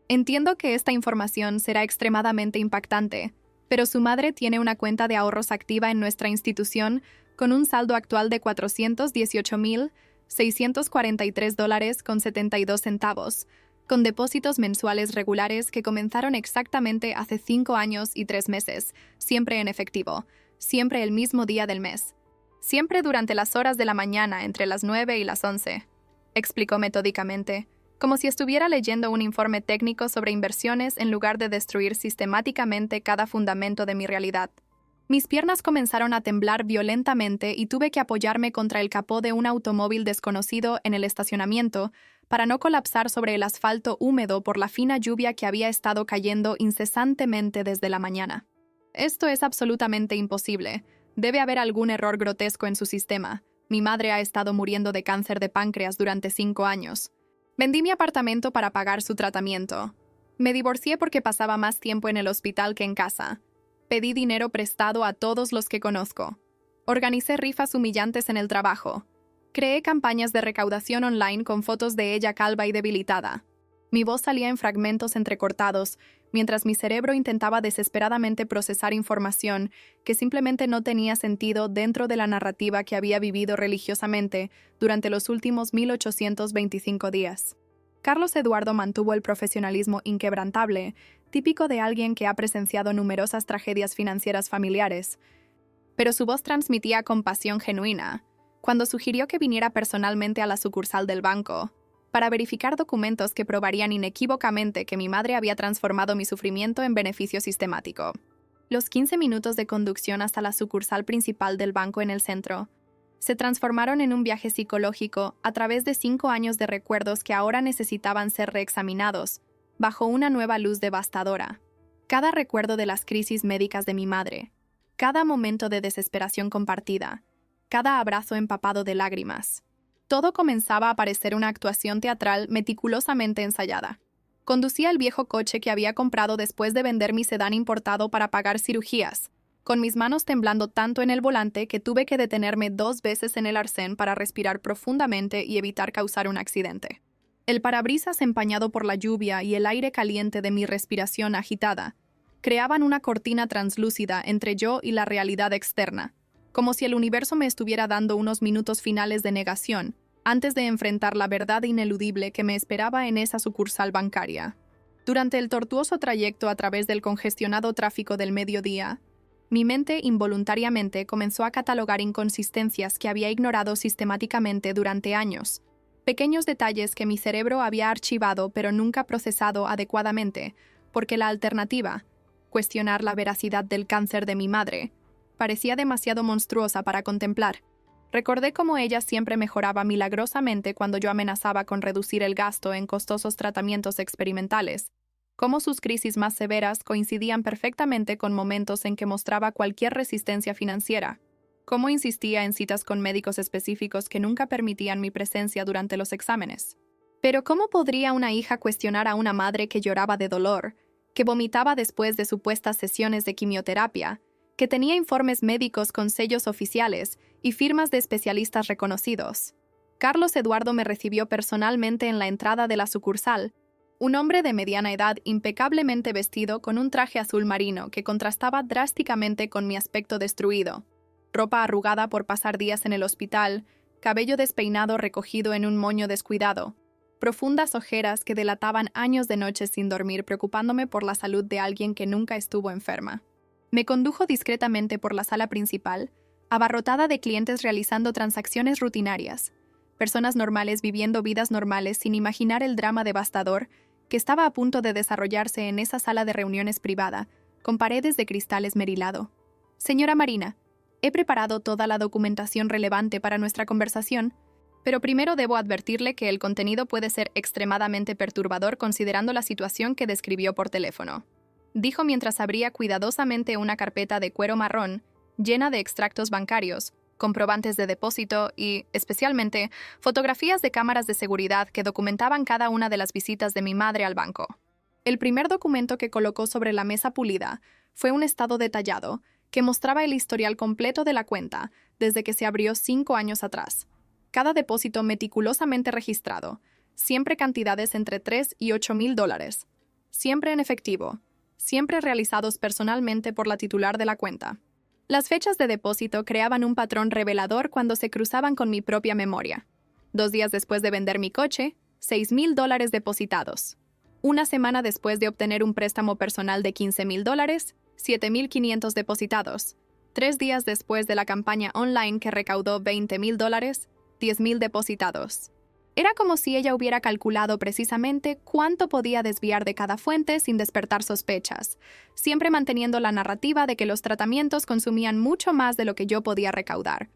entiendo que esta información será extremadamente impactante, pero su madre tiene una cuenta de ahorros activa en nuestra institución con un saldo actual de $418,643.72, con depósitos mensuales regulares que comenzaron exactamente hace 5 años y 3 meses, siempre en efectivo, siempre el mismo día del mes. Siempre durante las horas de la mañana, entre las 9 y las 11, explicó metódicamente, como si estuviera leyendo un informe técnico sobre inversiones en lugar de destruir sistemáticamente cada fundamento de mi realidad. Mis piernas comenzaron a temblar violentamente y tuve que apoyarme contra el capó de un automóvil desconocido en el estacionamiento para no colapsar sobre el asfalto húmedo por la fina lluvia que había estado cayendo incesantemente desde la mañana. Esto es absolutamente imposible. Debe haber algún error grotesco en su sistema. Mi madre ha estado muriendo de cáncer de páncreas durante 5 años. Vendí mi apartamento para pagar su tratamiento. Me divorcié porque pasaba más tiempo en el hospital que en casa. Pedí dinero prestado a todos los que conozco. Organicé rifas humillantes en el trabajo. Creé campañas de recaudación online con fotos de ella calva y debilitada. Mi voz salía en fragmentos entrecortados, mientras mi cerebro intentaba desesperadamente procesar información que simplemente no tenía sentido dentro de la narrativa que había vivido religiosamente durante los últimos 1825 días. Carlos Eduardo mantuvo el profesionalismo inquebrantable, típico de alguien que ha presenciado numerosas tragedias financieras familiares, pero su voz transmitía compasión genuina cuando sugirió que viniera personalmente a la sucursal del banco para verificar documentos que probarían inequívocamente que mi madre había transformado mi sufrimiento en beneficio sistemático. Los 15 minutos de conducción hasta la sucursal principal del banco en el centro se transformaron en un viaje psicológico a través de 5 años de recuerdos que ahora necesitaban ser reexaminados, bajo una nueva luz devastadora. Cada recuerdo de las crisis médicas de mi madre, cada momento de desesperación compartida, cada abrazo empapado de lágrimas. Todo comenzaba a parecer una actuación teatral meticulosamente ensayada. Conducía el viejo coche que había comprado después de vender mi sedán importado para pagar cirugías, con mis manos temblando tanto en el volante que tuve que detenerme 2 veces en el arcén para respirar profundamente y evitar causar un accidente. El parabrisas empañado por la lluvia y el aire caliente de mi respiración agitada creaban una cortina translúcida entre yo y la realidad externa, como si el universo me estuviera dando unos minutos finales de negación antes de enfrentar la verdad ineludible que me esperaba en esa sucursal bancaria. Durante el tortuoso trayecto a través del congestionado tráfico del mediodía, mi mente involuntariamente comenzó a catalogar inconsistencias que había ignorado sistemáticamente durante años, pequeños detalles que mi cerebro había archivado pero nunca procesado adecuadamente, porque la alternativa, cuestionar la veracidad del cáncer de mi madre, parecía demasiado monstruosa para contemplar. Recordé cómo ella siempre mejoraba milagrosamente cuando yo amenazaba con reducir el gasto en costosos tratamientos experimentales, cómo sus crisis más severas coincidían perfectamente con momentos en que mostraba cualquier resistencia financiera, cómo insistía en citas con médicos específicos que nunca permitían mi presencia durante los exámenes. Pero ¿cómo podría una hija cuestionar a una madre que lloraba de dolor, que vomitaba después de supuestas sesiones de quimioterapia, que tenía informes médicos con sellos oficiales y firmas de especialistas reconocidos? Carlos Eduardo me recibió personalmente en la entrada de la sucursal, un hombre de mediana edad impecablemente vestido con un traje azul marino que contrastaba drásticamente con mi aspecto destruido, ropa arrugada por pasar días en el hospital, cabello despeinado recogido en un moño descuidado, profundas ojeras que delataban años de noches sin dormir preocupándome por la salud de alguien que nunca estuvo enferma. Me condujo discretamente por la sala principal, abarrotada de clientes realizando transacciones rutinarias, personas normales viviendo vidas normales sin imaginar el drama devastador que estaba a punto de desarrollarse en esa sala de reuniones privada, con paredes de cristal esmerilado. Señora Marina, he preparado toda la documentación relevante para nuestra conversación, pero primero debo advertirle que el contenido puede ser extremadamente perturbador considerando la situación que describió por teléfono, dijo mientras abría cuidadosamente una carpeta de cuero marrón llena de extractos bancarios, comprobantes de depósito y, especialmente, fotografías de cámaras de seguridad que documentaban cada una de las visitas de mi madre al banco. El primer documento que colocó sobre la mesa pulida fue un estado detallado que mostraba el historial completo de la cuenta desde que se abrió 5 años atrás. Cada depósito meticulosamente registrado, siempre cantidades entre $3 y $8,000, siempre en efectivo, siempre realizados personalmente por la titular de la cuenta. Las fechas de depósito creaban un patrón revelador cuando se cruzaban con mi propia memoria. 2 días después de vender mi coche, $6,000 depositados. Una semana después de obtener un préstamo personal de $15,000, $7,500 depositados. 3 días después de la campaña online que recaudó $20,000, $10,000 depositados. Era como si ella hubiera calculado precisamente cuánto podía desviar de cada fuente sin despertar sospechas, siempre manteniendo la narrativa de que los tratamientos consumían mucho más de lo que yo podía recaudar.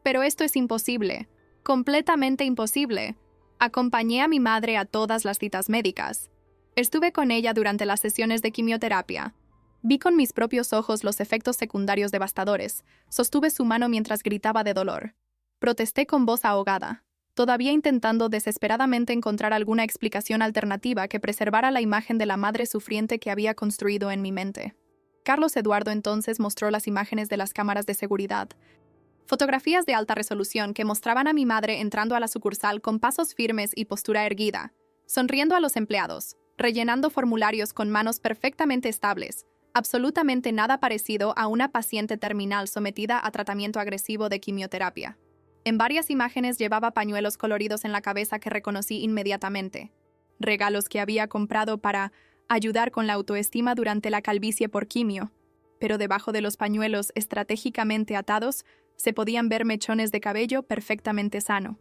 Pero esto es imposible, completamente imposible. Acompañé a mi madre a todas las citas médicas. Estuve con ella durante las sesiones de quimioterapia. Vi con mis propios ojos los efectos secundarios devastadores. Sostuve su mano mientras gritaba de dolor. Protesté con voz ahogada, todavía intentando desesperadamente encontrar alguna explicación alternativa que preservara la imagen de la madre sufriente que había construido en mi mente. Carlos Eduardo entonces mostró las imágenes de las cámaras de seguridad, fotografías de alta resolución que mostraban a mi madre entrando a la sucursal con pasos firmes y postura erguida, sonriendo a los empleados, rellenando formularios con manos perfectamente estables, absolutamente nada parecido a una paciente terminal sometida a tratamiento agresivo de quimioterapia. En varias imágenes llevaba pañuelos coloridos en la cabeza que reconocí inmediatamente, regalos que había comprado para ayudar con la autoestima durante la calvicie por quimio, pero debajo de los pañuelos estratégicamente atados se podían ver mechones de cabello perfectamente sano.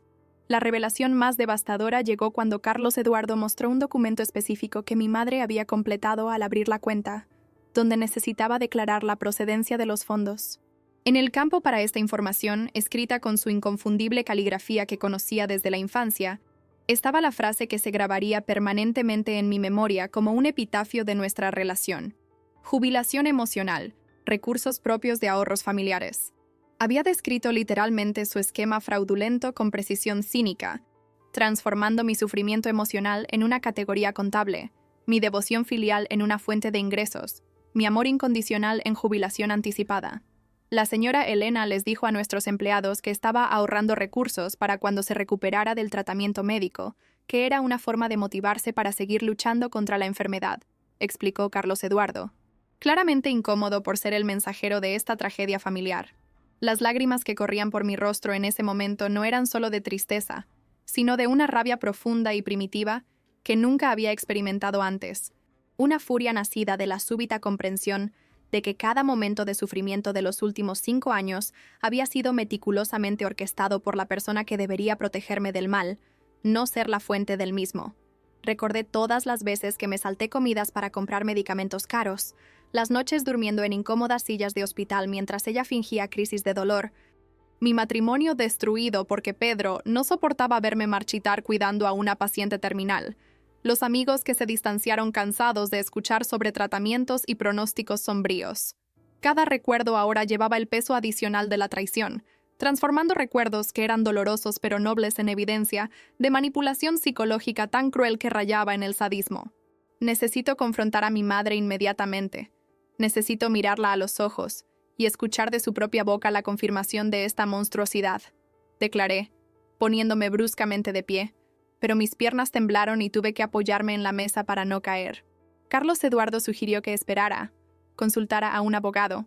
La revelación más devastadora llegó cuando Carlos Eduardo mostró un documento específico que mi madre había completado al abrir la cuenta, donde necesitaba declarar la procedencia de los fondos. En el campo para esta información, escrita con su inconfundible caligrafía que conocía desde la infancia, estaba la frase que se grabaría permanentemente en mi memoria como un epitafio de nuestra relación. Jubilación emocional, recursos propios de ahorros familiares. Había descrito literalmente su esquema fraudulento con precisión cínica, transformando mi sufrimiento emocional en una categoría contable, mi devoción filial en una fuente de ingresos, mi amor incondicional en jubilación anticipada. La señora Elena les dijo a nuestros empleados que estaba ahorrando recursos para cuando se recuperara del tratamiento médico, que era una forma de motivarse para seguir luchando contra la enfermedad, explicó Carlos Eduardo, claramente incómodo por ser el mensajero de esta tragedia familiar. Las lágrimas que corrían por mi rostro en ese momento no eran solo de tristeza, sino de una rabia profunda y primitiva que nunca había experimentado antes, una furia nacida de la súbita comprensión de que cada momento de sufrimiento de los últimos 5 años había sido meticulosamente orquestado por la persona que debería protegerme del mal, no ser la fuente del mismo. Recordé todas las veces que me salté comidas para comprar medicamentos caros, las noches durmiendo en incómodas sillas de hospital mientras ella fingía crisis de dolor, mi matrimonio destruido porque Pedro no soportaba verme marchitar cuidando a una paciente terminal, los amigos que se distanciaron cansados de escuchar sobre tratamientos y pronósticos sombríos. Cada recuerdo ahora llevaba el peso adicional de la traición, transformando recuerdos que eran dolorosos pero nobles en evidencia de manipulación psicológica tan cruel que rayaba en el sadismo. Necesito confrontar a mi madre inmediatamente. Necesito mirarla a los ojos y escuchar de su propia boca la confirmación de esta monstruosidad, declaré, poniéndome bruscamente de pie, pero mis piernas temblaron y tuve que apoyarme en la mesa para no caer. Carlos Eduardo sugirió que esperara, consultara a un abogado,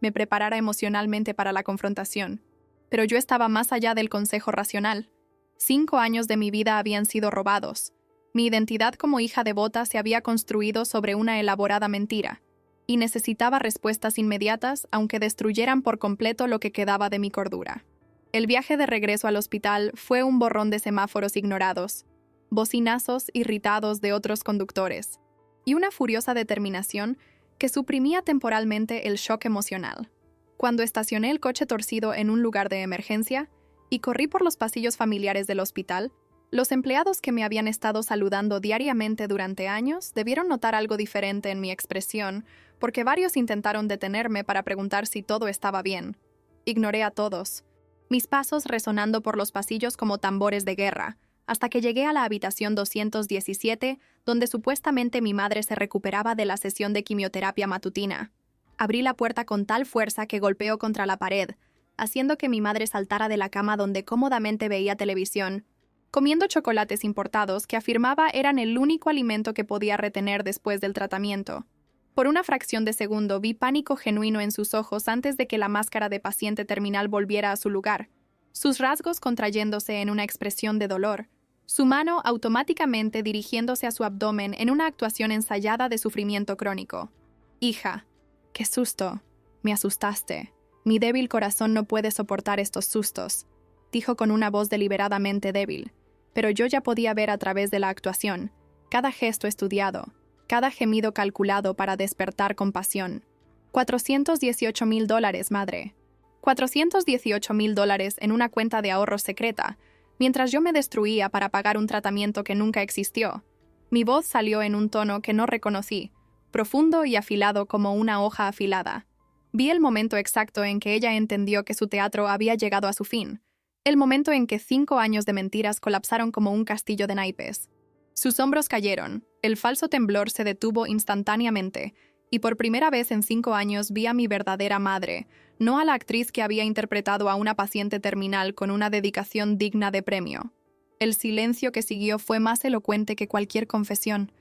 me preparara emocionalmente para la confrontación, pero yo estaba más allá del consejo racional. 5 años de mi vida habían sido robados. Mi identidad como hija devota se había construido sobre una elaborada mentira, y necesitaba respuestas inmediatas, aunque destruyeran por completo lo que quedaba de mi cordura. El viaje de regreso al hospital fue un borrón de semáforos ignorados, bocinazos irritados de otros conductores, y una furiosa determinación que suprimía temporalmente el shock emocional. Cuando estacioné el coche torcido en un lugar de emergencia y corrí por los pasillos familiares del hospital, los empleados que me habían estado saludando diariamente durante años debieron notar algo diferente en mi expresión, porque varios intentaron detenerme para preguntar si todo estaba bien. Ignoré a todos, mis pasos resonando por los pasillos como tambores de guerra, hasta que llegué a la habitación 217, donde supuestamente mi madre se recuperaba de la sesión de quimioterapia matutina. Abrí la puerta con tal fuerza que golpeó contra la pared, haciendo que mi madre saltara de la cama donde cómodamente veía televisión, comiendo chocolates importados que afirmaba eran el único alimento que podía retener después del tratamiento. Por una fracción de segundo vi pánico genuino en sus ojos antes de que la máscara de paciente terminal volviera a su lugar, sus rasgos contrayéndose en una expresión de dolor, su mano automáticamente dirigiéndose a su abdomen en una actuación ensayada de sufrimiento crónico. Hija, qué susto, me asustaste. Mi débil corazón no puede soportar estos sustos, dijo con una voz deliberadamente débil, pero yo ya podía ver a través de la actuación, cada gesto estudiado, cada gemido calculado para despertar compasión. $418,000, madre. $418,000 en una cuenta de ahorros secreta, mientras yo me destruía para pagar un tratamiento que nunca existió. Mi voz salió en un tono que no reconocí, profundo y afilado como una hoja afilada. Vi el momento exacto en que ella entendió que su teatro había llegado a su fin, el momento en que 5 años de mentiras colapsaron como un castillo de naipes. Sus hombros cayeron, el falso temblor se detuvo instantáneamente, y por primera vez en 5 años vi a mi verdadera madre, no a la actriz que había interpretado a una paciente terminal con una dedicación digna de premio. El silencio que siguió fue más elocuente que cualquier confesión,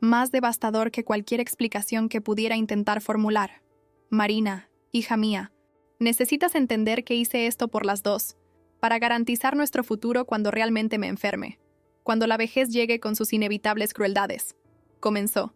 más devastador que cualquier explicación que pudiera intentar formular. Marina, hija mía, necesitas entender que hice esto por las dos, para garantizar nuestro futuro cuando realmente me enferme, cuando la vejez llegue con sus inevitables crueldades. Comenzó,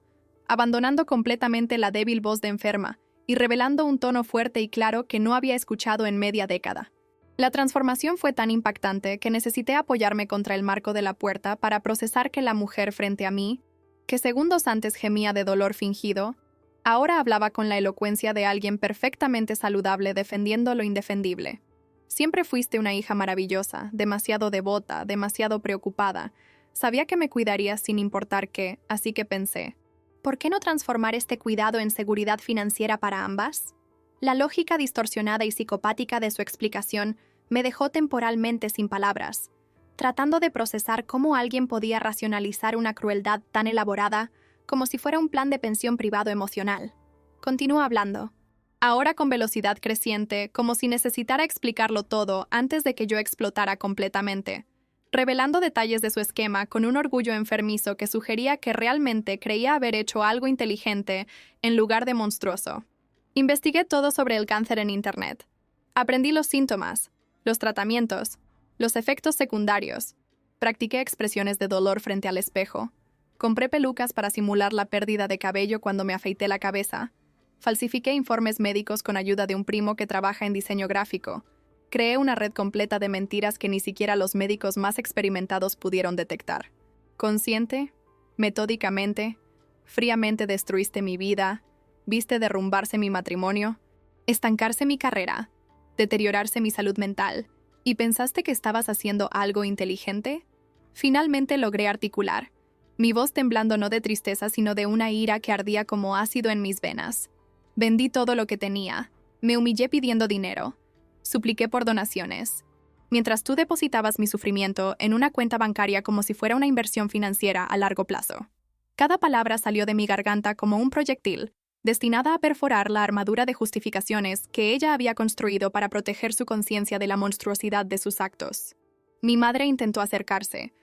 abandonando completamente la débil voz de enferma y revelando un tono fuerte y claro que no había escuchado en media década. La transformación fue tan impactante que necesité apoyarme contra el marco de la puerta para procesar que la mujer frente a mí, que segundos antes gemía de dolor fingido, ahora hablaba con la elocuencia de alguien perfectamente saludable defendiendo lo indefendible. Siempre fuiste una hija maravillosa, demasiado devota, demasiado preocupada. Sabía que me cuidarías sin importar qué, así que pensé, ¿por qué no transformar este cuidado en seguridad financiera para ambas? La lógica distorsionada y psicopática de su explicación me dejó temporalmente sin palabras, tratando de procesar cómo alguien podía racionalizar una crueldad tan elaborada como si fuera un plan de pensión privado emocional. Continúa hablando, ahora con velocidad creciente, como si necesitara explicarlo todo antes de que yo explotara completamente, revelando detalles de su esquema con un orgullo enfermizo que sugería que realmente creía haber hecho algo inteligente en lugar de monstruoso. Investigué todo sobre el cáncer en Internet. Aprendí los síntomas, los tratamientos, los efectos secundarios. Practiqué expresiones de dolor frente al espejo. Compré pelucas para simular la pérdida de cabello cuando me afeité la cabeza. Falsifiqué informes médicos con ayuda de un primo que trabaja en diseño gráfico. Creé una red completa de mentiras que ni siquiera los médicos más experimentados pudieron detectar. Consciente, metódicamente, fríamente destruiste mi vida. Viste derrumbarse mi matrimonio, estancarse mi carrera, deteriorarse mi salud mental, ¿y pensaste que estabas haciendo algo inteligente? Finalmente logré articular, mi voz temblando no de tristeza sino de una ira que ardía como ácido en mis venas. Vendí todo lo que tenía, me humillé pidiendo dinero, supliqué por donaciones, mientras tú depositabas mi sufrimiento en una cuenta bancaria como si fuera una inversión financiera a largo plazo. Cada palabra salió de mi garganta como un proyectil, destinada a perforar la armadura de justificaciones que ella había construido para proteger su conciencia de la monstruosidad de sus actos. Mi madre intentó acercarse,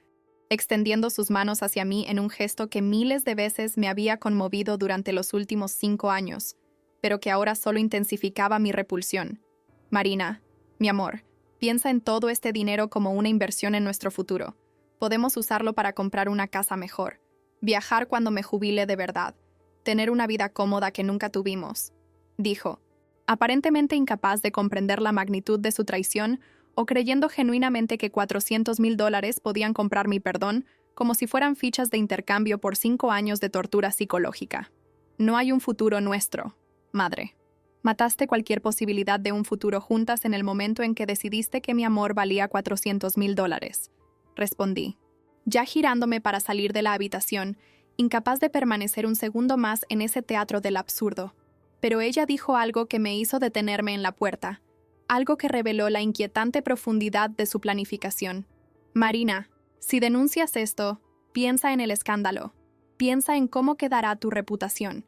extendiendo sus manos hacia mí en un gesto que miles de veces me había conmovido durante los últimos 5 años, pero que ahora solo intensificaba mi repulsión. Marina, mi amor, piensa en todo este dinero como una inversión en nuestro futuro. Podemos usarlo para comprar una casa mejor, viajar cuando me jubile de verdad, tener una vida cómoda que nunca tuvimos, dijo, aparentemente incapaz de comprender la magnitud de su traición o creyendo genuinamente que $400,000 podían comprar mi perdón como si fueran fichas de intercambio por 5 años de tortura psicológica. No hay un futuro nuestro, madre. Mataste cualquier posibilidad de un futuro juntas en el momento en que decidiste que mi amor valía $400,000, respondí, ya girándome para salir de la habitación, incapaz de permanecer un segundo más en ese teatro del absurdo. Pero ella dijo algo que me hizo detenerme en la puerta, algo que reveló la inquietante profundidad de su planificación. Marina, si denuncias esto, piensa en el escándalo. Piensa en cómo quedará tu reputación.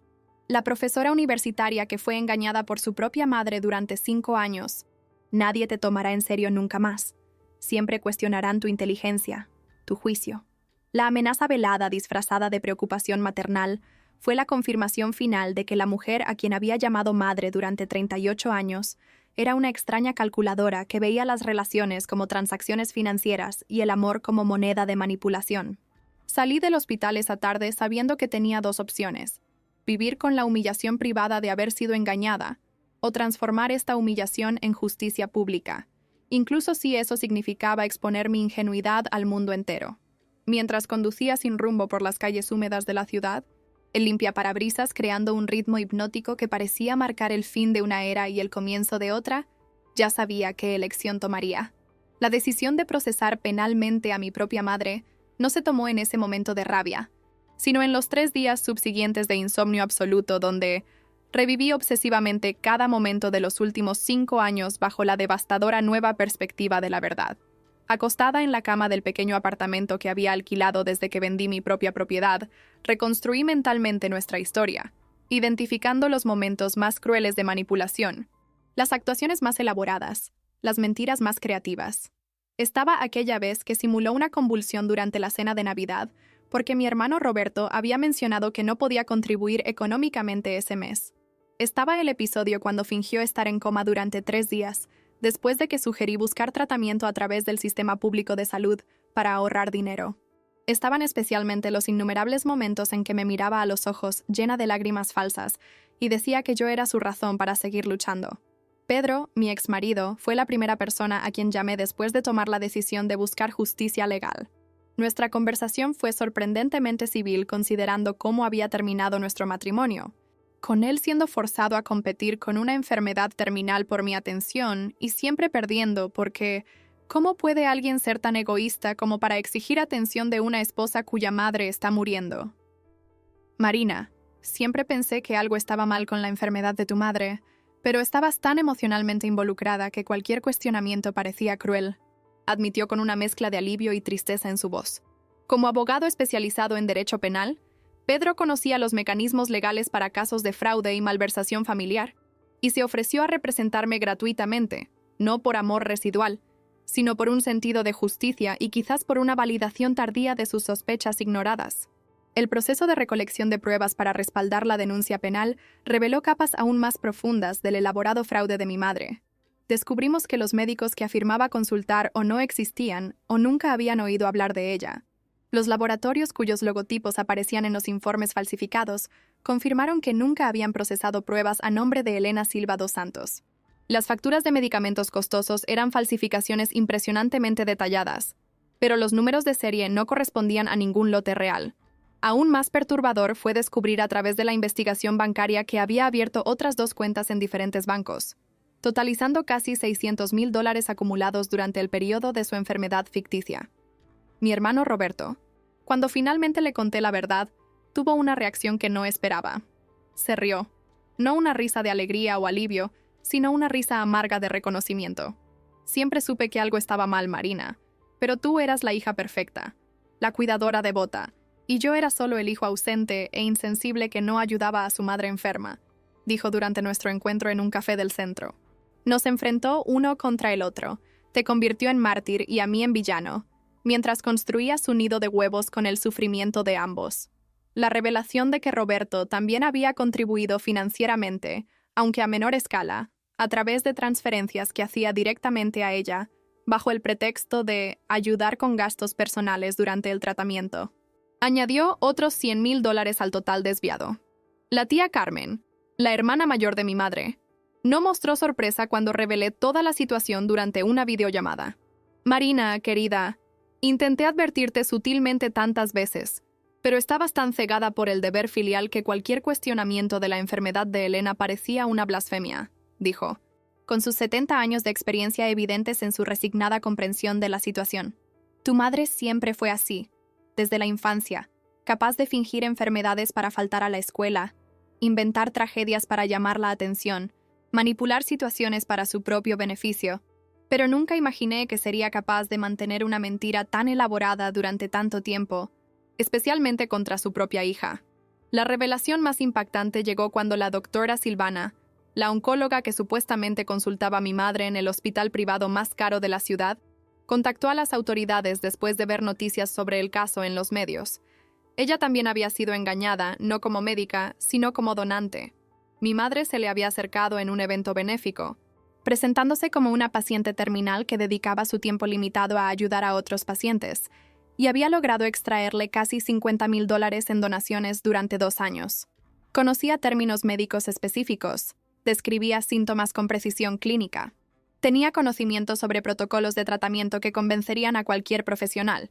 La profesora universitaria que fue engañada por su propia madre durante 5 años. Nadie te tomará en serio nunca más. Siempre cuestionarán tu inteligencia, tu juicio. La amenaza velada disfrazada de preocupación maternal fue la confirmación final de que la mujer a quien había llamado madre durante 38 años era una extraña calculadora que veía las relaciones como transacciones financieras y el amor como moneda de manipulación. Salí del hospital esa tarde sabiendo que tenía 2 opciones: vivir con la humillación privada de haber sido engañada o transformar esta humillación en justicia pública, incluso si eso significaba exponer mi ingenuidad al mundo entero. Mientras conducía sin rumbo por las calles húmedas de la ciudad, el limpiaparabrisas creando un ritmo hipnótico que parecía marcar el fin de una era y el comienzo de otra, ya sabía qué elección tomaría. La decisión de procesar penalmente a mi propia madre no se tomó en ese momento de rabia, sino en los 3 días subsiguientes de insomnio absoluto donde reviví obsesivamente cada momento de los últimos 5 años bajo la devastadora nueva perspectiva de la verdad. Acostada en la cama del pequeño apartamento que había alquilado desde que vendí mi propia propiedad, reconstruí mentalmente nuestra historia, identificando los momentos más crueles de manipulación, las actuaciones más elaboradas, las mentiras más creativas. Estaba aquella vez que simuló una convulsión durante la cena de Navidad, porque mi hermano Roberto había mencionado que no podía contribuir económicamente ese mes. Estaba el episodio cuando fingió estar en coma durante 3 días, después de que sugerí buscar tratamiento a través del sistema público de salud para ahorrar dinero. Estaban especialmente los innumerables momentos en que me miraba a los ojos, llena de lágrimas falsas, y decía que yo era su razón para seguir luchando. Pedro, mi exmarido, fue la primera persona a quien llamé después de tomar la decisión de buscar justicia legal. Nuestra conversación fue sorprendentemente civil considerando cómo había terminado nuestro matrimonio, con él siendo forzado a competir con una enfermedad terminal por mi atención y siempre perdiendo porque ¿cómo puede alguien ser tan egoísta como para exigir atención de una esposa cuya madre está muriendo? Marina, siempre pensé que algo estaba mal con la enfermedad de tu madre, pero estabas tan emocionalmente involucrada que cualquier cuestionamiento parecía cruel, admitió con una mezcla de alivio y tristeza en su voz. Como abogado especializado en derecho penal, Pedro conocía los mecanismos legales para casos de fraude y malversación familiar, y se ofreció a representarme gratuitamente, no por amor residual, sino por un sentido de justicia y quizás por una validación tardía de sus sospechas ignoradas. El proceso de recolección de pruebas para respaldar la denuncia penal reveló capas aún más profundas del elaborado fraude de mi madre. Descubrimos que los médicos que afirmaba consultar o no existían o nunca habían oído hablar de ella. Los laboratorios cuyos logotipos aparecían en los informes falsificados confirmaron que nunca habían procesado pruebas a nombre de Elena Silva dos Santos. Las facturas de medicamentos costosos eran falsificaciones impresionantemente detalladas, pero los números de serie no correspondían a ningún lote real. Aún más perturbador fue descubrir a través de la investigación bancaria que había abierto otras 2 cuentas en diferentes bancos, totalizando casi $600,000 acumulados durante el periodo de su enfermedad ficticia. Mi hermano Roberto, cuando finalmente le conté la verdad, tuvo una reacción que no esperaba. Se rió. No una risa de alegría o alivio, sino una risa amarga de reconocimiento. Siempre supe que algo estaba mal, Marina, pero tú eras la hija perfecta, la cuidadora devota, y yo era solo el hijo ausente e insensible que no ayudaba a su madre enferma, dijo durante nuestro encuentro en un café del centro. Nos enfrentó uno contra el otro, te convirtió en mártir y a mí en villano, mientras construía su nido de huevos con el sufrimiento de ambos. La revelación de que Roberto también había contribuido financieramente, aunque a menor escala, a través de transferencias que hacía directamente a ella, bajo el pretexto de ayudar con gastos personales durante el tratamiento. Añadió otros $100,000 al total desviado. La tía Carmen, la hermana mayor de mi madre, no mostró sorpresa cuando revelé toda la situación durante una videollamada. Marina, querida, intenté advertirte sutilmente tantas veces, pero estabas tan cegada por el deber filial que cualquier cuestionamiento de la enfermedad de Elena parecía una blasfemia, dijo, con sus 70 años de experiencia evidentes en su resignada comprensión de la situación. Tu madre siempre fue así, desde la infancia, capaz de fingir enfermedades para faltar a la escuela, inventar tragedias para llamar la atención, manipular situaciones para su propio beneficio, pero nunca imaginé que sería capaz de mantener una mentira tan elaborada durante tanto tiempo, especialmente contra su propia hija. La revelación más impactante llegó cuando la doctora Silvana, la oncóloga que supuestamente consultaba a mi madre en el hospital privado más caro de la ciudad, contactó a las autoridades después de ver noticias sobre el caso en los medios. Ella también había sido engañada, no como médica, sino como donante. Mi madre se le había acercado en un evento benéfico, presentándose como una paciente terminal que dedicaba su tiempo limitado a ayudar a otros pacientes, y había logrado extraerle casi $50,000 en donaciones durante 2 años. Conocía términos médicos específicos, describía síntomas con precisión clínica. Tenía conocimiento sobre protocolos de tratamiento que convencerían a cualquier profesional,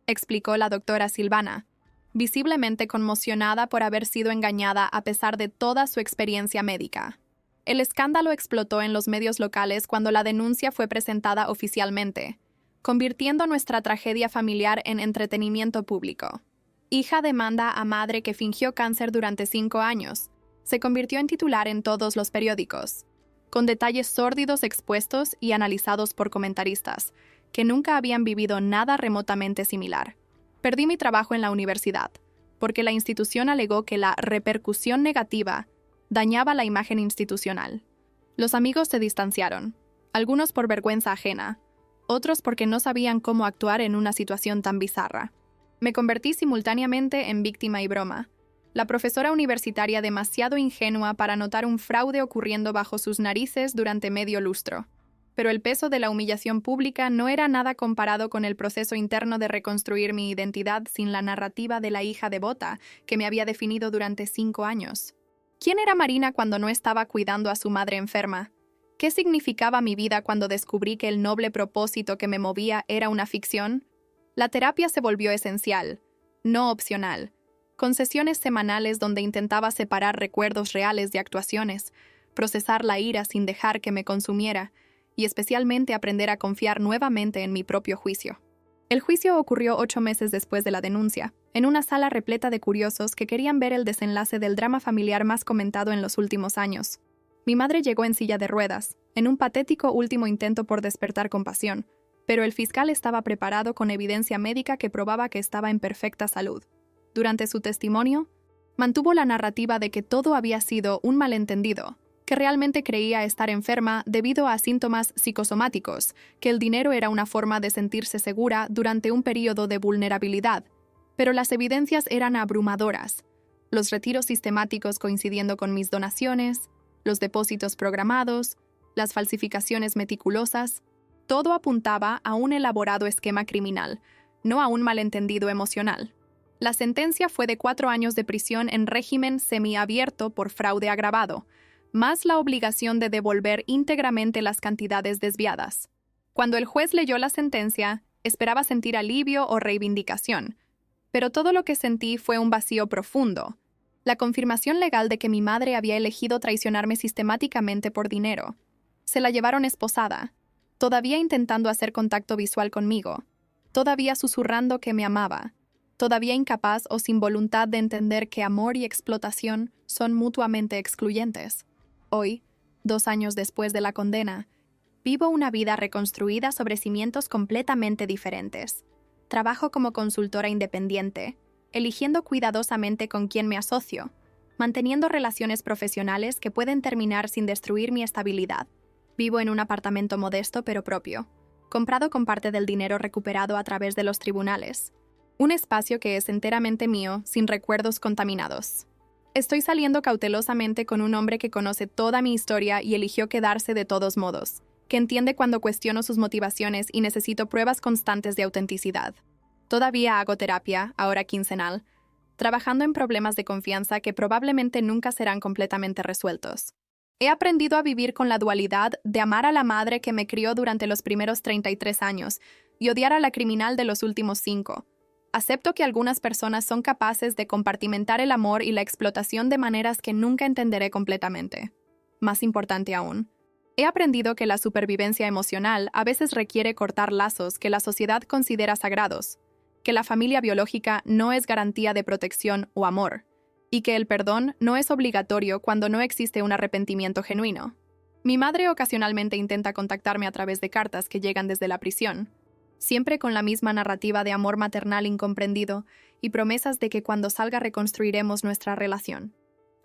explicó la doctora Silvana, visiblemente conmocionada por haber sido engañada a pesar de toda su experiencia médica. El escándalo explotó en los medios locales cuando la denuncia fue presentada oficialmente, convirtiendo nuestra tragedia familiar en entretenimiento público. Hija demanda a madre que fingió cáncer durante 5 años. Se convirtió en titular en todos los periódicos, con detalles sórdidos expuestos y analizados por comentaristas, que nunca habían vivido nada remotamente similar. Perdí mi trabajo en la universidad, porque la institución alegó que la repercusión negativa dañaba la imagen institucional. Los amigos se distanciaron, algunos por vergüenza ajena, otros porque no sabían cómo actuar en una situación tan bizarra. Me convertí simultáneamente en víctima y broma. La profesora universitaria demasiado ingenua para notar un fraude ocurriendo bajo sus narices durante medio lustro. Pero el peso de la humillación pública no era nada comparado con el proceso interno de reconstruir mi identidad sin la narrativa de la hija devota que me había definido durante 5 años. ¿Quién era Marina cuando no estaba cuidando a su madre enferma? ¿Qué significaba mi vida cuando descubrí que el noble propósito que me movía era una ficción? La terapia se volvió esencial, no opcional, con sesiones semanales donde intentaba separar recuerdos reales de actuaciones, procesar la ira sin dejar que me consumiera, y especialmente aprender a confiar nuevamente en mi propio juicio. El juicio ocurrió 8 meses después de la denuncia, en una sala repleta de curiosos que querían ver el desenlace del drama familiar más comentado en los últimos años. Mi madre llegó en silla de ruedas, en un patético último intento por despertar compasión, pero el fiscal estaba preparado con evidencia médica que probaba que estaba en perfecta salud. Durante su testimonio, mantuvo la narrativa de que todo había sido un malentendido, que realmente creía estar enferma debido a síntomas psicosomáticos, que el dinero era una forma de sentirse segura durante un periodo de vulnerabilidad. Pero las evidencias eran abrumadoras. Los retiros sistemáticos coincidiendo con mis donaciones, los depósitos programados, las falsificaciones meticulosas, todo apuntaba a un elaborado esquema criminal, no a un malentendido emocional. La sentencia fue de 4 años de prisión en régimen semiabierto por fraude agravado, más la obligación de devolver íntegramente las cantidades desviadas. Cuando el juez leyó la sentencia, esperaba sentir alivio o reivindicación, pero todo lo que sentí fue un vacío profundo, la confirmación legal de que mi madre había elegido traicionarme sistemáticamente por dinero. Se la llevaron esposada, todavía intentando hacer contacto visual conmigo, todavía susurrando que me amaba, todavía incapaz o sin voluntad de entender que amor y explotación son mutuamente excluyentes. Hoy, 2 años después de la condena, vivo una vida reconstruida sobre cimientos completamente diferentes. Trabajo como consultora independiente, eligiendo cuidadosamente con quién me asocio, manteniendo relaciones profesionales que pueden terminar sin destruir mi estabilidad. Vivo en un apartamento modesto pero propio, comprado con parte del dinero recuperado a través de los tribunales. Un espacio que es enteramente mío, sin recuerdos contaminados. Estoy saliendo cautelosamente con un hombre que conoce toda mi historia y eligió quedarse de todos modos, que entiende cuando cuestiono sus motivaciones y necesito pruebas constantes de autenticidad. Todavía hago terapia, ahora quincenal, trabajando en problemas de confianza que probablemente nunca serán completamente resueltos. He aprendido a vivir con la dualidad de amar a la madre que me crió durante los primeros 33 años y odiar a la criminal de los últimos 5. Acepto que algunas personas son capaces de compartimentar el amor y la explotación de maneras que nunca entenderé completamente. Más importante aún, he aprendido que la supervivencia emocional a veces requiere cortar lazos que la sociedad considera sagrados, que la familia biológica no es garantía de protección o amor, y que el perdón no es obligatorio cuando no existe un arrepentimiento genuino. Mi madre ocasionalmente intenta contactarme a través de cartas que llegan desde la prisión, siempre con la misma narrativa de amor maternal incomprendido y promesas de que cuando salga reconstruiremos nuestra relación.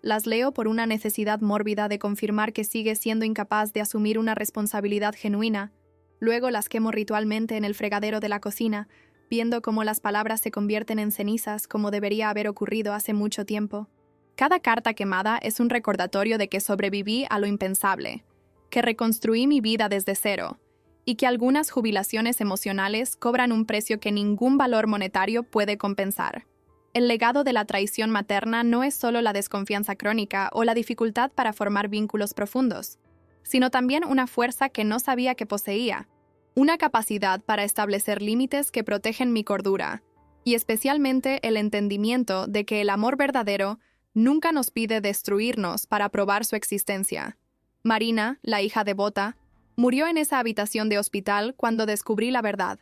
Las leo por una necesidad mórbida de confirmar que sigue siendo incapaz de asumir una responsabilidad genuina, luego las quemo ritualmente en el fregadero de la cocina, viendo cómo las palabras se convierten en cenizas como debería haber ocurrido hace mucho tiempo. Cada carta quemada es un recordatorio de que sobreviví a lo impensable, que reconstruí mi vida desde cero, y que algunas jubilaciones emocionales cobran un precio que ningún valor monetario puede compensar. El legado de la traición materna no es solo la desconfianza crónica o la dificultad para formar vínculos profundos, sino también una fuerza que no sabía que poseía, una capacidad para establecer límites que protegen mi cordura, y especialmente el entendimiento de que el amor verdadero nunca nos pide destruirnos para probar su existencia. Marina, la hija devota, murió en esa habitación de hospital cuando descubrí la verdad.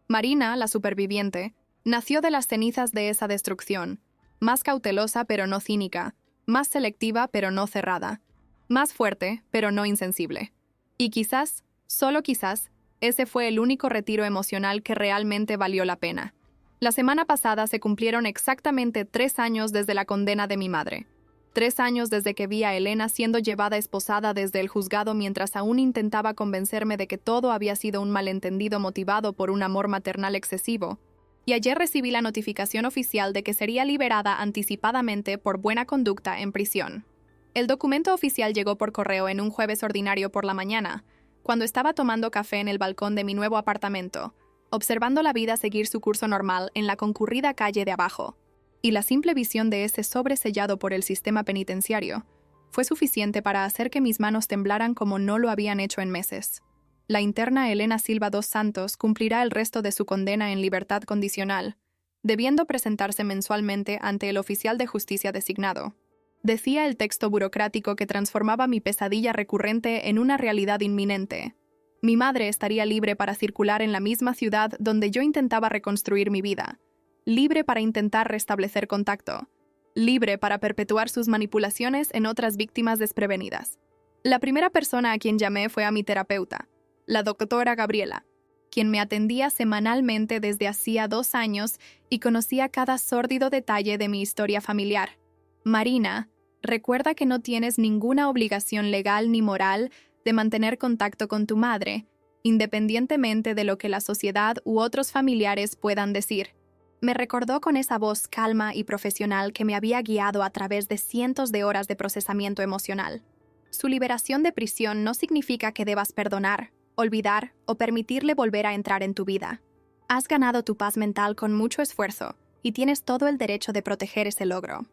Marina, la superviviente, nació de las cenizas de esa destrucción, más cautelosa pero no cínica, más selectiva pero no cerrada, más fuerte pero no insensible. Y quizás, solo quizás, ese fue el único retiro emocional que realmente valió la pena. La semana pasada se cumplieron exactamente 3 años desde la condena de mi madre. 3 años desde que vi a Elena siendo llevada esposada desde el juzgado mientras aún intentaba convencerme de que todo había sido un malentendido motivado por un amor maternal excesivo. Y ayer recibí la notificación oficial de que sería liberada anticipadamente por buena conducta en prisión. El documento oficial llegó por correo en un jueves ordinario por la mañana, cuando estaba tomando café en el balcón de mi nuevo apartamento, observando la vida seguir su curso normal en la concurrida calle de abajo. Y la simple visión de ese sobre sellado por el sistema penitenciario fue suficiente para hacer que mis manos temblaran como no lo habían hecho en meses. La interna Elena Silva dos Santos cumplirá el resto de su condena en libertad condicional, debiendo presentarse mensualmente ante el oficial de justicia designado. Decía el texto burocrático que transformaba mi pesadilla recurrente en una realidad inminente. Mi madre estaría libre para circular en la misma ciudad donde yo intentaba reconstruir mi vida, libre para intentar restablecer contacto, libre para perpetuar sus manipulaciones en otras víctimas desprevenidas. La primera persona a quien llamé fue a mi terapeuta, la doctora Gabriela, quien me atendía semanalmente desde hacía 2 años y conocía cada sórdido detalle de mi historia familiar. Marina, recuerda que no tienes ninguna obligación legal ni moral de mantener contacto con tu madre, independientemente de lo que la sociedad u otros familiares puedan decir. Me recordó con esa voz calma y profesional que me había guiado a través de cientos de horas de procesamiento emocional. Su liberación de prisión no significa que debas perdonar, olvidar o permitirle volver a entrar en tu vida. Has ganado tu paz mental con mucho esfuerzo y tienes todo el derecho de proteger ese logro.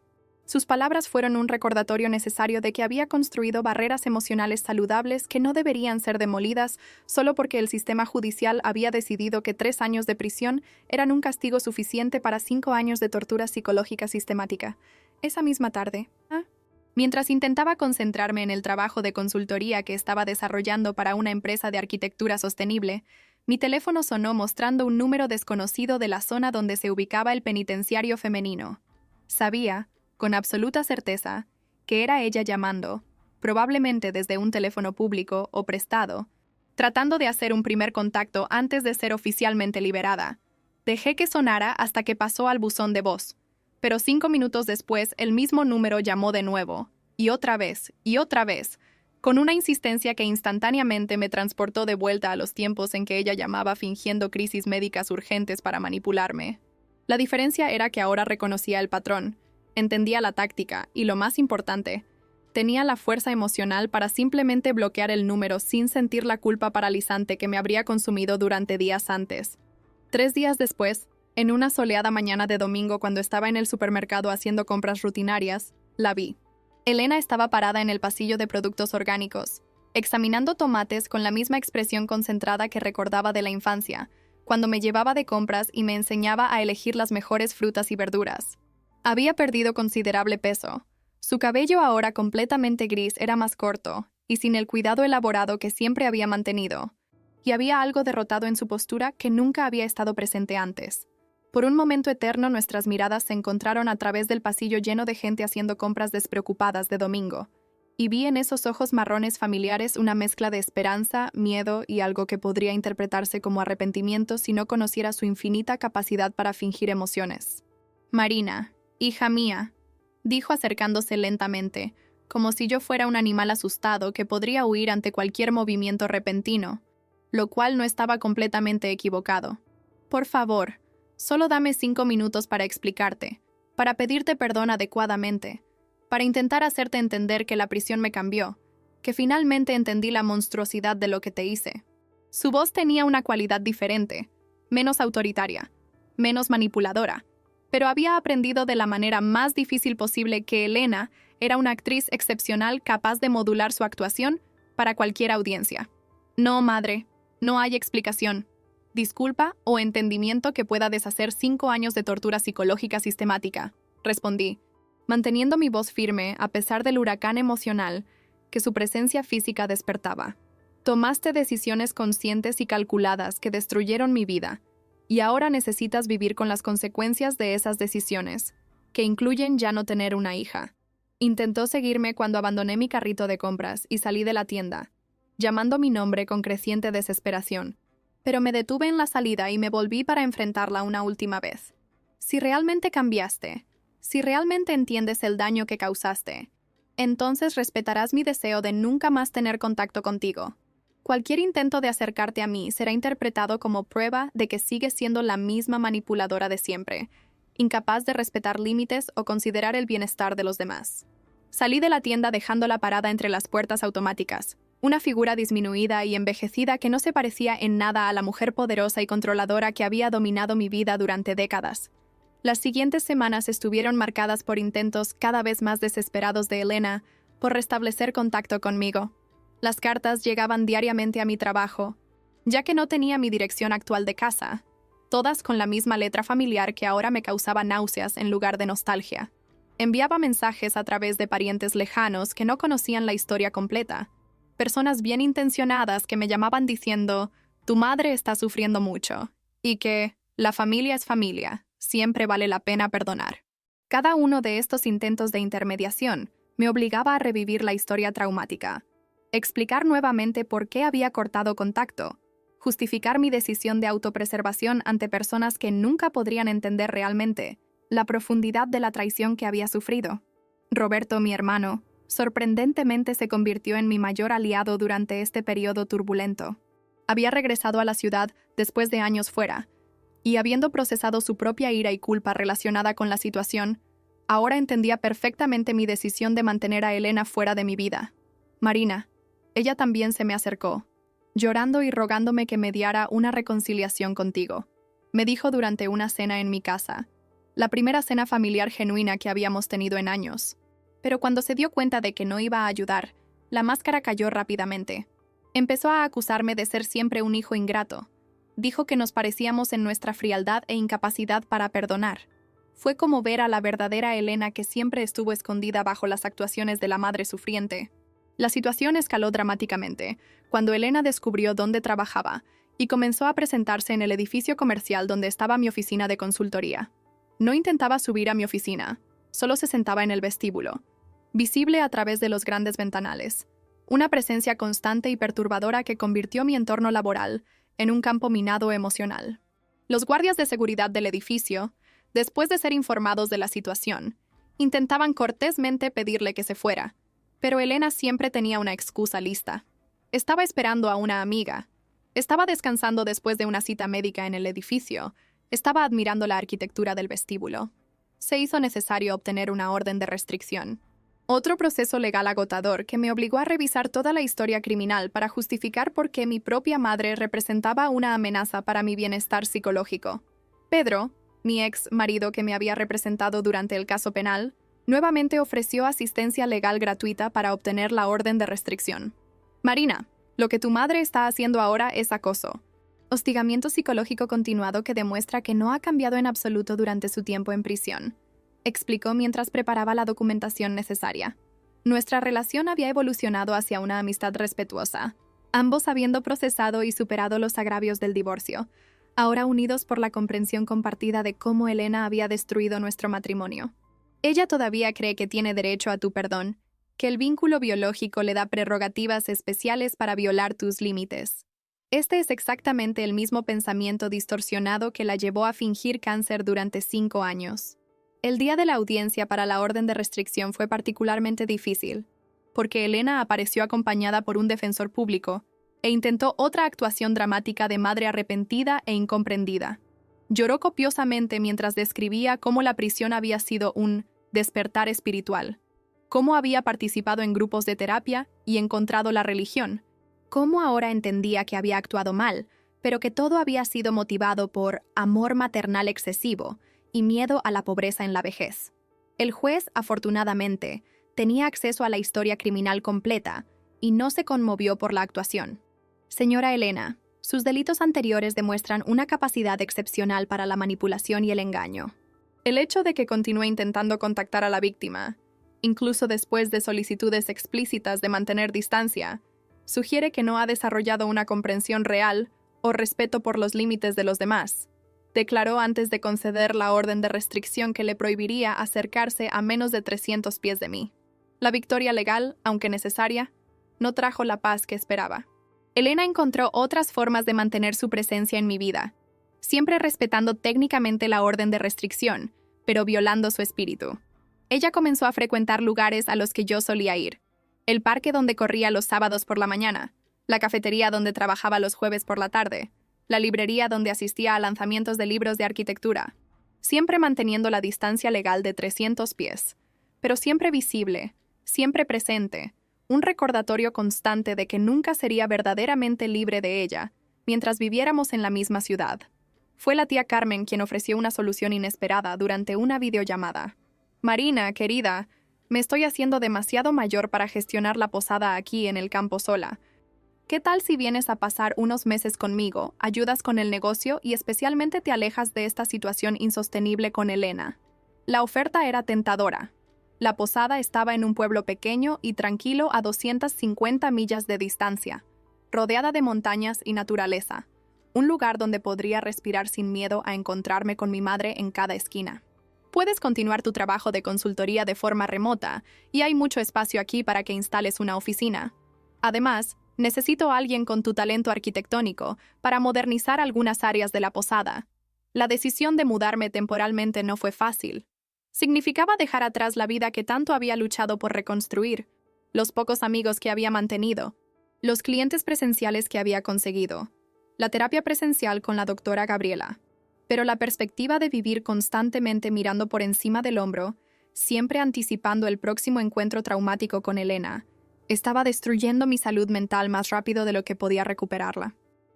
Sus palabras fueron un recordatorio necesario de que había construido barreras emocionales saludables que no deberían ser demolidas solo porque el sistema judicial había decidido que 3 años de prisión eran un castigo suficiente para 5 años de tortura psicológica sistemática. Esa misma tarde, mientras intentaba concentrarme en el trabajo de consultoría que estaba desarrollando para una empresa de arquitectura sostenible, mi teléfono sonó mostrando un número desconocido de la zona donde se ubicaba el penitenciario femenino. Sabía, con absoluta certeza, que era ella llamando, probablemente desde un teléfono público o prestado, tratando de hacer un primer contacto antes de ser oficialmente liberada. Dejé que sonara hasta que pasó al buzón de voz, pero 5 minutos después el mismo número llamó de nuevo, y otra vez, con una insistencia que instantáneamente me transportó de vuelta a los tiempos en que ella llamaba fingiendo crisis médicas urgentes para manipularme. La diferencia era que ahora reconocía el patrón, entendía la táctica y, lo más importante, tenía la fuerza emocional para simplemente bloquear el número sin sentir la culpa paralizante que me habría consumido durante días antes. 3 días después, en una soleada mañana de domingo cuando estaba en el supermercado haciendo compras rutinarias, la vi. Elena estaba parada en el pasillo de productos orgánicos, examinando tomates con la misma expresión concentrada que recordaba de la infancia, cuando me llevaba de compras y me enseñaba a elegir las mejores frutas y verduras. Había perdido considerable peso. Su cabello ahora completamente gris era más corto y sin el cuidado elaborado que siempre había mantenido. Y había algo derrotado en su postura que nunca había estado presente antes. Por un momento eterno nuestras miradas se encontraron a través del pasillo lleno de gente haciendo compras despreocupadas de domingo. Y vi en esos ojos marrones familiares una mezcla de esperanza, miedo y algo que podría interpretarse como arrepentimiento si no conociera su infinita capacidad para fingir emociones. Marina, hija mía, dijo acercándose lentamente, como si yo fuera un animal asustado que podría huir ante cualquier movimiento repentino, lo cual no estaba completamente equivocado. Por favor, solo dame 5 minutos para explicarte, para pedirte perdón adecuadamente, para intentar hacerte entender que la prisión me cambió, que finalmente entendí la monstruosidad de lo que te hice. Su voz tenía una cualidad diferente, menos autoritaria, menos manipuladora, pero había aprendido de la manera más difícil posible que Elena era una actriz excepcional capaz de modular su actuación para cualquier audiencia. No, madre, no hay explicación, disculpa o entendimiento que pueda deshacer 5 años de tortura psicológica sistemática, respondí, manteniendo mi voz firme a pesar del huracán emocional que su presencia física despertaba. Tomaste decisiones conscientes y calculadas que destruyeron mi vida, y ahora necesitas vivir con las consecuencias de esas decisiones, que incluyen ya no tener una hija. Intentó seguirme cuando abandoné mi carrito de compras y salí de la tienda, llamando mi nombre con creciente desesperación, pero me detuve en la salida y me volví para enfrentarla una última vez. Si realmente cambiaste, Si realmente entiendes el daño que causaste, entonces respetarás mi deseo de nunca más tener contacto contigo. Cualquier intento de acercarte a mí será interpretado como prueba de que sigues siendo la misma manipuladora de siempre, incapaz de respetar límites o considerar el bienestar de los demás. Salí de la tienda dejándola parada entre las puertas automáticas, una figura disminuida y envejecida que no se parecía en nada a la mujer poderosa y controladora que había dominado mi vida durante décadas. Las siguientes semanas estuvieron marcadas por intentos cada vez más desesperados de Elena por restablecer contacto conmigo. Las cartas llegaban diariamente a mi trabajo, ya que no tenía mi dirección actual de casa, todas con la misma letra familiar que ahora me causaba náuseas en lugar de nostalgia. Enviaba mensajes a través de parientes lejanos que no conocían la historia completa, personas bien intencionadas que me llamaban diciendo, tu madre está sufriendo mucho, y que la familia es familia, siempre vale la pena perdonar. Cada uno de estos intentos de intermediación me obligaba a revivir la historia traumática, explicar nuevamente por qué había cortado contacto, justificar mi decisión de autopreservación ante personas que nunca podrían entender realmente la profundidad de la traición que había sufrido. Roberto, mi hermano, sorprendentemente se convirtió en mi mayor aliado durante este periodo turbulento. Había regresado a la ciudad después de años fuera, y habiendo procesado su propia ira y culpa relacionada con la situación, ahora entendía perfectamente mi decisión de mantener a Elena fuera de mi vida. Marina, ella también se me acercó, llorando y rogándome que mediara una reconciliación contigo. Me dijo durante una cena en mi casa, la primera cena familiar genuina que habíamos tenido en años. Pero cuando se dio cuenta de que no iba a ayudar, la máscara cayó rápidamente. Empezó a acusarme de ser siempre un hijo ingrato. Dijo que nos parecíamos en nuestra frialdad e incapacidad para perdonar. Fue como ver a la verdadera Elena que siempre estuvo escondida bajo las actuaciones de la madre sufriente. La situación escaló dramáticamente cuando Elena descubrió dónde trabajaba y comenzó a presentarse en el edificio comercial donde estaba mi oficina de consultoría. No intentaba subir a mi oficina, solo se sentaba en el vestíbulo, visible a través de los grandes ventanales. Una presencia constante y perturbadora que convirtió mi entorno laboral en un campo minado emocional. Los guardias de seguridad del edificio, después de ser informados de la situación, intentaban cortésmente pedirle que se fuera, pero Elena siempre tenía una excusa lista. Estaba esperando a una amiga. Estaba descansando después de una cita médica en el edificio. Estaba admirando la arquitectura del vestíbulo. Se hizo necesario obtener una orden de restricción. Otro proceso legal agotador que me obligó a revisar toda la historia criminal para justificar por qué mi propia madre representaba una amenaza para mi bienestar psicológico. Pedro, mi ex marido que me había representado durante el caso penal, nuevamente ofreció asistencia legal gratuita para obtener la orden de restricción. Marina, lo que tu madre está haciendo ahora es acoso. Hostigamiento psicológico continuado que demuestra que no ha cambiado en absoluto durante su tiempo en prisión, explicó mientras preparaba la documentación necesaria. Nuestra relación había evolucionado hacia una amistad respetuosa, ambos habiendo procesado y superado los agravios del divorcio, ahora unidos por la comprensión compartida de cómo Elena había destruido nuestro matrimonio. Ella todavía cree que tiene derecho a tu perdón, que el vínculo biológico le da prerrogativas especiales para violar tus límites. Este es exactamente el mismo pensamiento distorsionado que la llevó a fingir cáncer durante 5 años. El día de la audiencia para la orden de restricción fue particularmente difícil, porque Elena apareció acompañada por un defensor público e intentó otra actuación dramática de madre arrepentida e incomprendida. Lloró copiosamente mientras describía cómo la prisión había sido un despertar espiritual, cómo había participado en grupos de terapia y encontrado la religión, cómo ahora entendía que había actuado mal, pero que todo había sido motivado por amor maternal excesivo y miedo a la pobreza en la vejez. El juez, afortunadamente, tenía acceso a la historia criminal completa y no se conmovió por la actuación. Señora Elena, sus delitos anteriores demuestran una capacidad excepcional para la manipulación y el engaño. El hecho de que continúe intentando contactar a la víctima, incluso después de solicitudes explícitas de mantener distancia, sugiere que no ha desarrollado una comprensión real o respeto por los límites de los demás, declaró antes de conceder la orden de restricción que le prohibiría acercarse a menos de 300 pies de mí. La victoria legal, aunque necesaria, no trajo la paz que esperaba. Elena encontró otras formas de mantener su presencia en mi vida, siempre respetando técnicamente la orden de restricción, pero violando su espíritu. Ella comenzó a frecuentar lugares a los que yo solía ir. El parque donde corría los sábados por la mañana, la cafetería donde trabajaba los jueves por la tarde, la librería donde asistía a lanzamientos de libros de arquitectura, siempre manteniendo la distancia legal de 300 pies, pero siempre visible, siempre presente, un recordatorio constante de que nunca sería verdaderamente libre de ella, mientras viviéramos en la misma ciudad. Fue la tía Carmen quien ofreció una solución inesperada durante una videollamada. Marina, querida, me estoy haciendo demasiado mayor para gestionar la posada aquí en el campo sola. ¿Qué tal si vienes a pasar unos meses conmigo, ayudas con el negocio y especialmente te alejas de esta situación insostenible con Elena? La oferta era tentadora. La posada estaba en un pueblo pequeño y tranquilo a 250 millas de distancia, rodeada de montañas y naturaleza, un lugar donde podría respirar sin miedo a encontrarme con mi madre en cada esquina. Puedes continuar tu trabajo de consultoría de forma remota y hay mucho espacio aquí para que instales una oficina. Además, necesito a alguien con tu talento arquitectónico para modernizar algunas áreas de la posada. La decisión de mudarme temporalmente no fue fácil. Significaba dejar atrás la vida que tanto había luchado por reconstruir, los pocos amigos que había mantenido, los clientes presenciales que había conseguido, la terapia presencial con la doctora Gabriela. Pero la perspectiva de vivir constantemente mirando por encima del hombro, siempre anticipando el próximo encuentro traumático con Elena, estaba destruyendo mi salud mental más rápido de lo que podía recuperarla.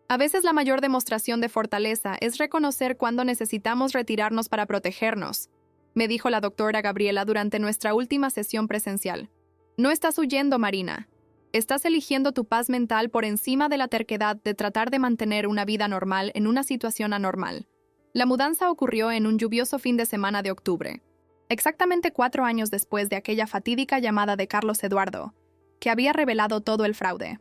A veces la mayor demostración de fortaleza es reconocer cuándo necesitamos retirarnos para protegernos, me dijo la doctora Gabriela durante nuestra última sesión presencial. No estás huyendo, Marina. Estás eligiendo tu paz mental por encima de la terquedad de tratar de mantener una vida normal en una situación anormal. La mudanza ocurrió en un lluvioso fin de semana de octubre, exactamente 4 años después de aquella fatídica llamada de Carlos Eduardo, que había revelado todo el fraude.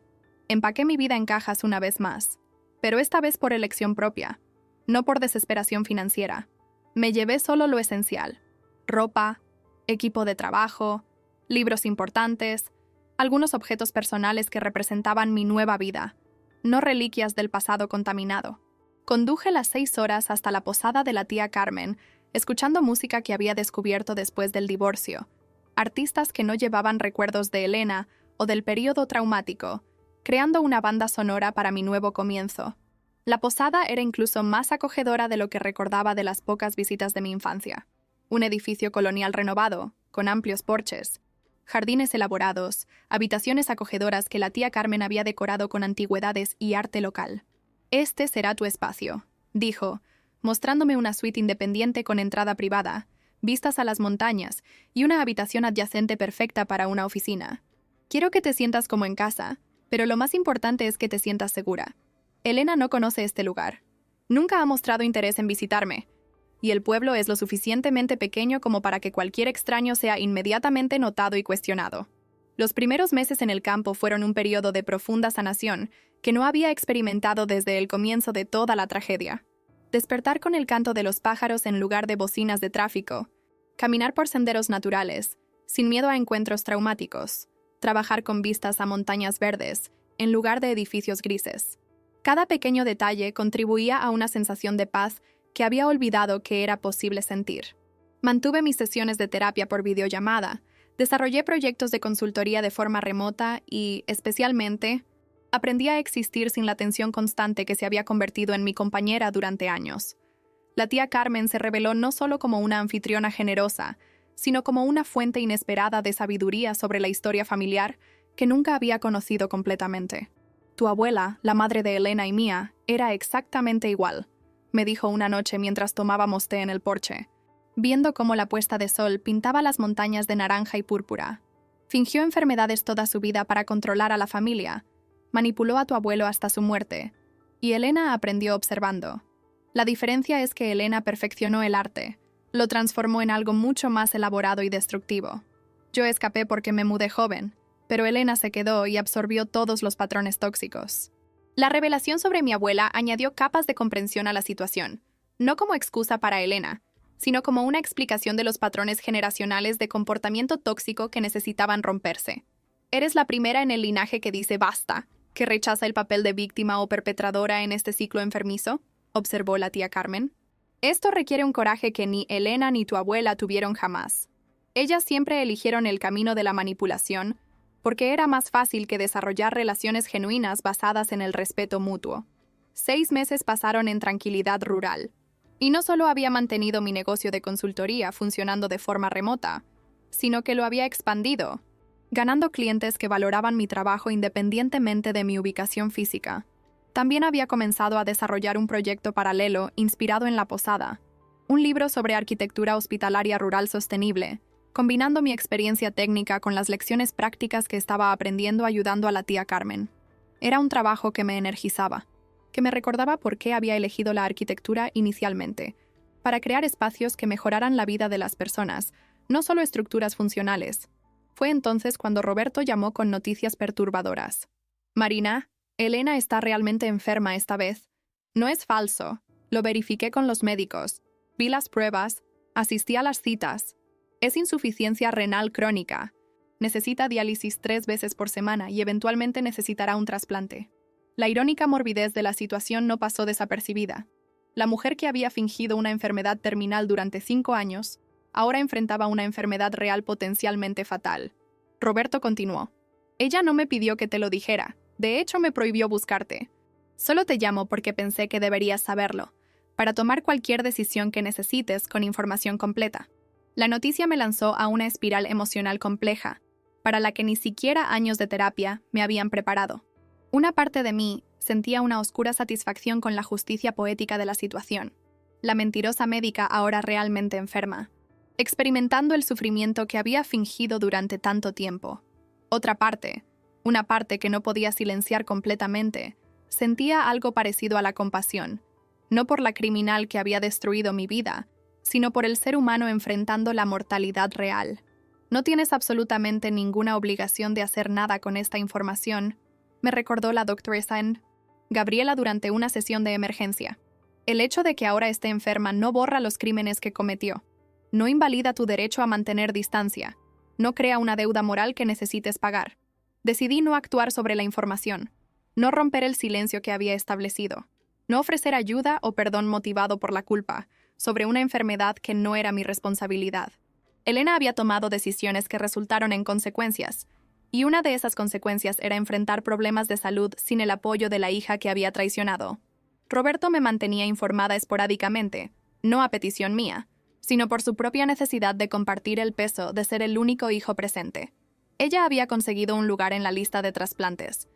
Empaqué mi vida en cajas una vez más, pero esta vez por elección propia, no por desesperación financiera. Me llevé solo lo esencial: ropa, equipo de trabajo, libros importantes, algunos objetos personales que representaban mi nueva vida, no reliquias del pasado contaminado. Conduje las 6 horas hasta la posada de la tía Carmen, escuchando música que había descubierto después del divorcio, artistas que no llevaban recuerdos de Elena o del período traumático, creando una banda sonora para mi nuevo comienzo. La posada era incluso más acogedora de lo que recordaba de las pocas visitas de mi infancia. Un edificio colonial renovado, con amplios porches, jardines elaborados, habitaciones acogedoras que la tía Carmen había decorado con antigüedades y arte local. Este será tu espacio, dijo, mostrándome una suite independiente con entrada privada, vistas a las montañas y una habitación adyacente perfecta para una oficina. Quiero que te sientas como en casa, pero lo más importante es que te sientas segura. Elena no conoce este lugar. Nunca ha mostrado interés en visitarme, y el pueblo es lo suficientemente pequeño como para que cualquier extraño sea inmediatamente notado y cuestionado. Los primeros meses en el campo fueron un periodo de profunda sanación que no había experimentado desde el comienzo de toda la tragedia. Despertar con el canto de los pájaros en lugar de bocinas de tráfico, caminar por senderos naturales, sin miedo a encuentros traumáticos, trabajar con vistas a montañas verdes, en lugar de edificios grises. Cada pequeño detalle contribuía a una sensación de paz que había olvidado que era posible sentir. Mantuve mis sesiones de terapia por videollamada, desarrollé proyectos de consultoría de forma remota y, especialmente, aprendí a existir sin la tensión constante que se había convertido en mi compañera durante años. La tía Carmen se reveló no solo como una anfitriona generosa, sino como una fuente inesperada de sabiduría sobre la historia familiar que nunca había conocido completamente. Tu abuela, la madre de Elena y mía, era exactamente igual, me dijo una noche mientras tomábamos té en el porche, viendo cómo la puesta de sol pintaba las montañas de naranja y púrpura. Fingió enfermedades toda su vida para controlar a la familia, manipuló a tu abuelo hasta su muerte, y Elena aprendió observando. La diferencia es que Elena perfeccionó el arte, lo transformó en algo mucho más elaborado y destructivo. Yo escapé porque me mudé joven, pero Elena se quedó y absorbió todos los patrones tóxicos. La revelación sobre mi abuela añadió capas de comprensión a la situación, no como excusa para Elena, sino como una explicación de los patrones generacionales de comportamiento tóxico que necesitaban romperse. Eres la primera en el linaje que dice basta, que rechaza el papel de víctima o perpetradora en este ciclo enfermizo, observó la tía Carmen. Esto requiere un coraje que ni Elena ni tu abuela tuvieron jamás. Ellas siempre eligieron el camino de la manipulación, porque era más fácil que desarrollar relaciones genuinas basadas en el respeto mutuo. 6 meses pasaron en tranquilidad rural. Y no solo había mantenido mi negocio de consultoría funcionando de forma remota, sino que lo había expandido, ganando clientes que valoraban mi trabajo independientemente de mi ubicación física. También había comenzado a desarrollar un proyecto paralelo inspirado en La Posada, un libro sobre arquitectura hospitalaria rural sostenible, combinando mi experiencia técnica con las lecciones prácticas que estaba aprendiendo ayudando a la tía Carmen. Era un trabajo que me energizaba, que me recordaba por qué había elegido la arquitectura inicialmente, para crear espacios que mejoraran la vida de las personas, no solo estructuras funcionales. Fue entonces cuando Roberto llamó con noticias perturbadoras. Marina, Elena está realmente enferma esta vez. No es falso. Lo verifiqué con los médicos. Vi las pruebas. Asistí a las citas. Es insuficiencia renal crónica. Necesita diálisis 3 veces por semana y eventualmente necesitará un trasplante. La irónica morbidez de la situación no pasó desapercibida. La mujer que había fingido una enfermedad terminal durante 5 años, ahora enfrentaba una enfermedad real potencialmente fatal. Roberto continuó. Ella no me pidió que te lo dijera. De hecho, me prohibió buscarte. Solo te llamo porque pensé que deberías saberlo, para tomar cualquier decisión que necesites con información completa. La noticia me lanzó a una espiral emocional compleja, para la que ni siquiera años de terapia me habían preparado. Una parte de mí sentía una oscura satisfacción con la justicia poética de la situación. La mentirosa médica ahora realmente enferma, experimentando el sufrimiento que había fingido durante tanto tiempo. Otra parte, una parte que no podía silenciar completamente, sentía algo parecido a la compasión, no por la criminal que había destruido mi vida, sino por el ser humano enfrentando la mortalidad real. No tienes absolutamente ninguna obligación de hacer nada con esta información, me recordó la doctoresa Gabriela durante una sesión de emergencia. El hecho de que ahora esté enferma no borra los crímenes que cometió. No invalida tu derecho a mantener distancia. No crea una deuda moral que necesites pagar. Decidí no actuar sobre la información. No romper el silencio que había establecido. No ofrecer ayuda o perdón motivado por la culpa sobre una enfermedad que no era mi responsabilidad. Elena había tomado decisiones que resultaron en consecuencias, y una de esas consecuencias era enfrentar problemas de salud sin el apoyo de la hija que había traicionado. Roberto me mantenía informada esporádicamente, no a petición mía, sino por su propia necesidad de compartir el peso de ser el único hijo presente. Ella había conseguido un lugar en la lista de trasplantes,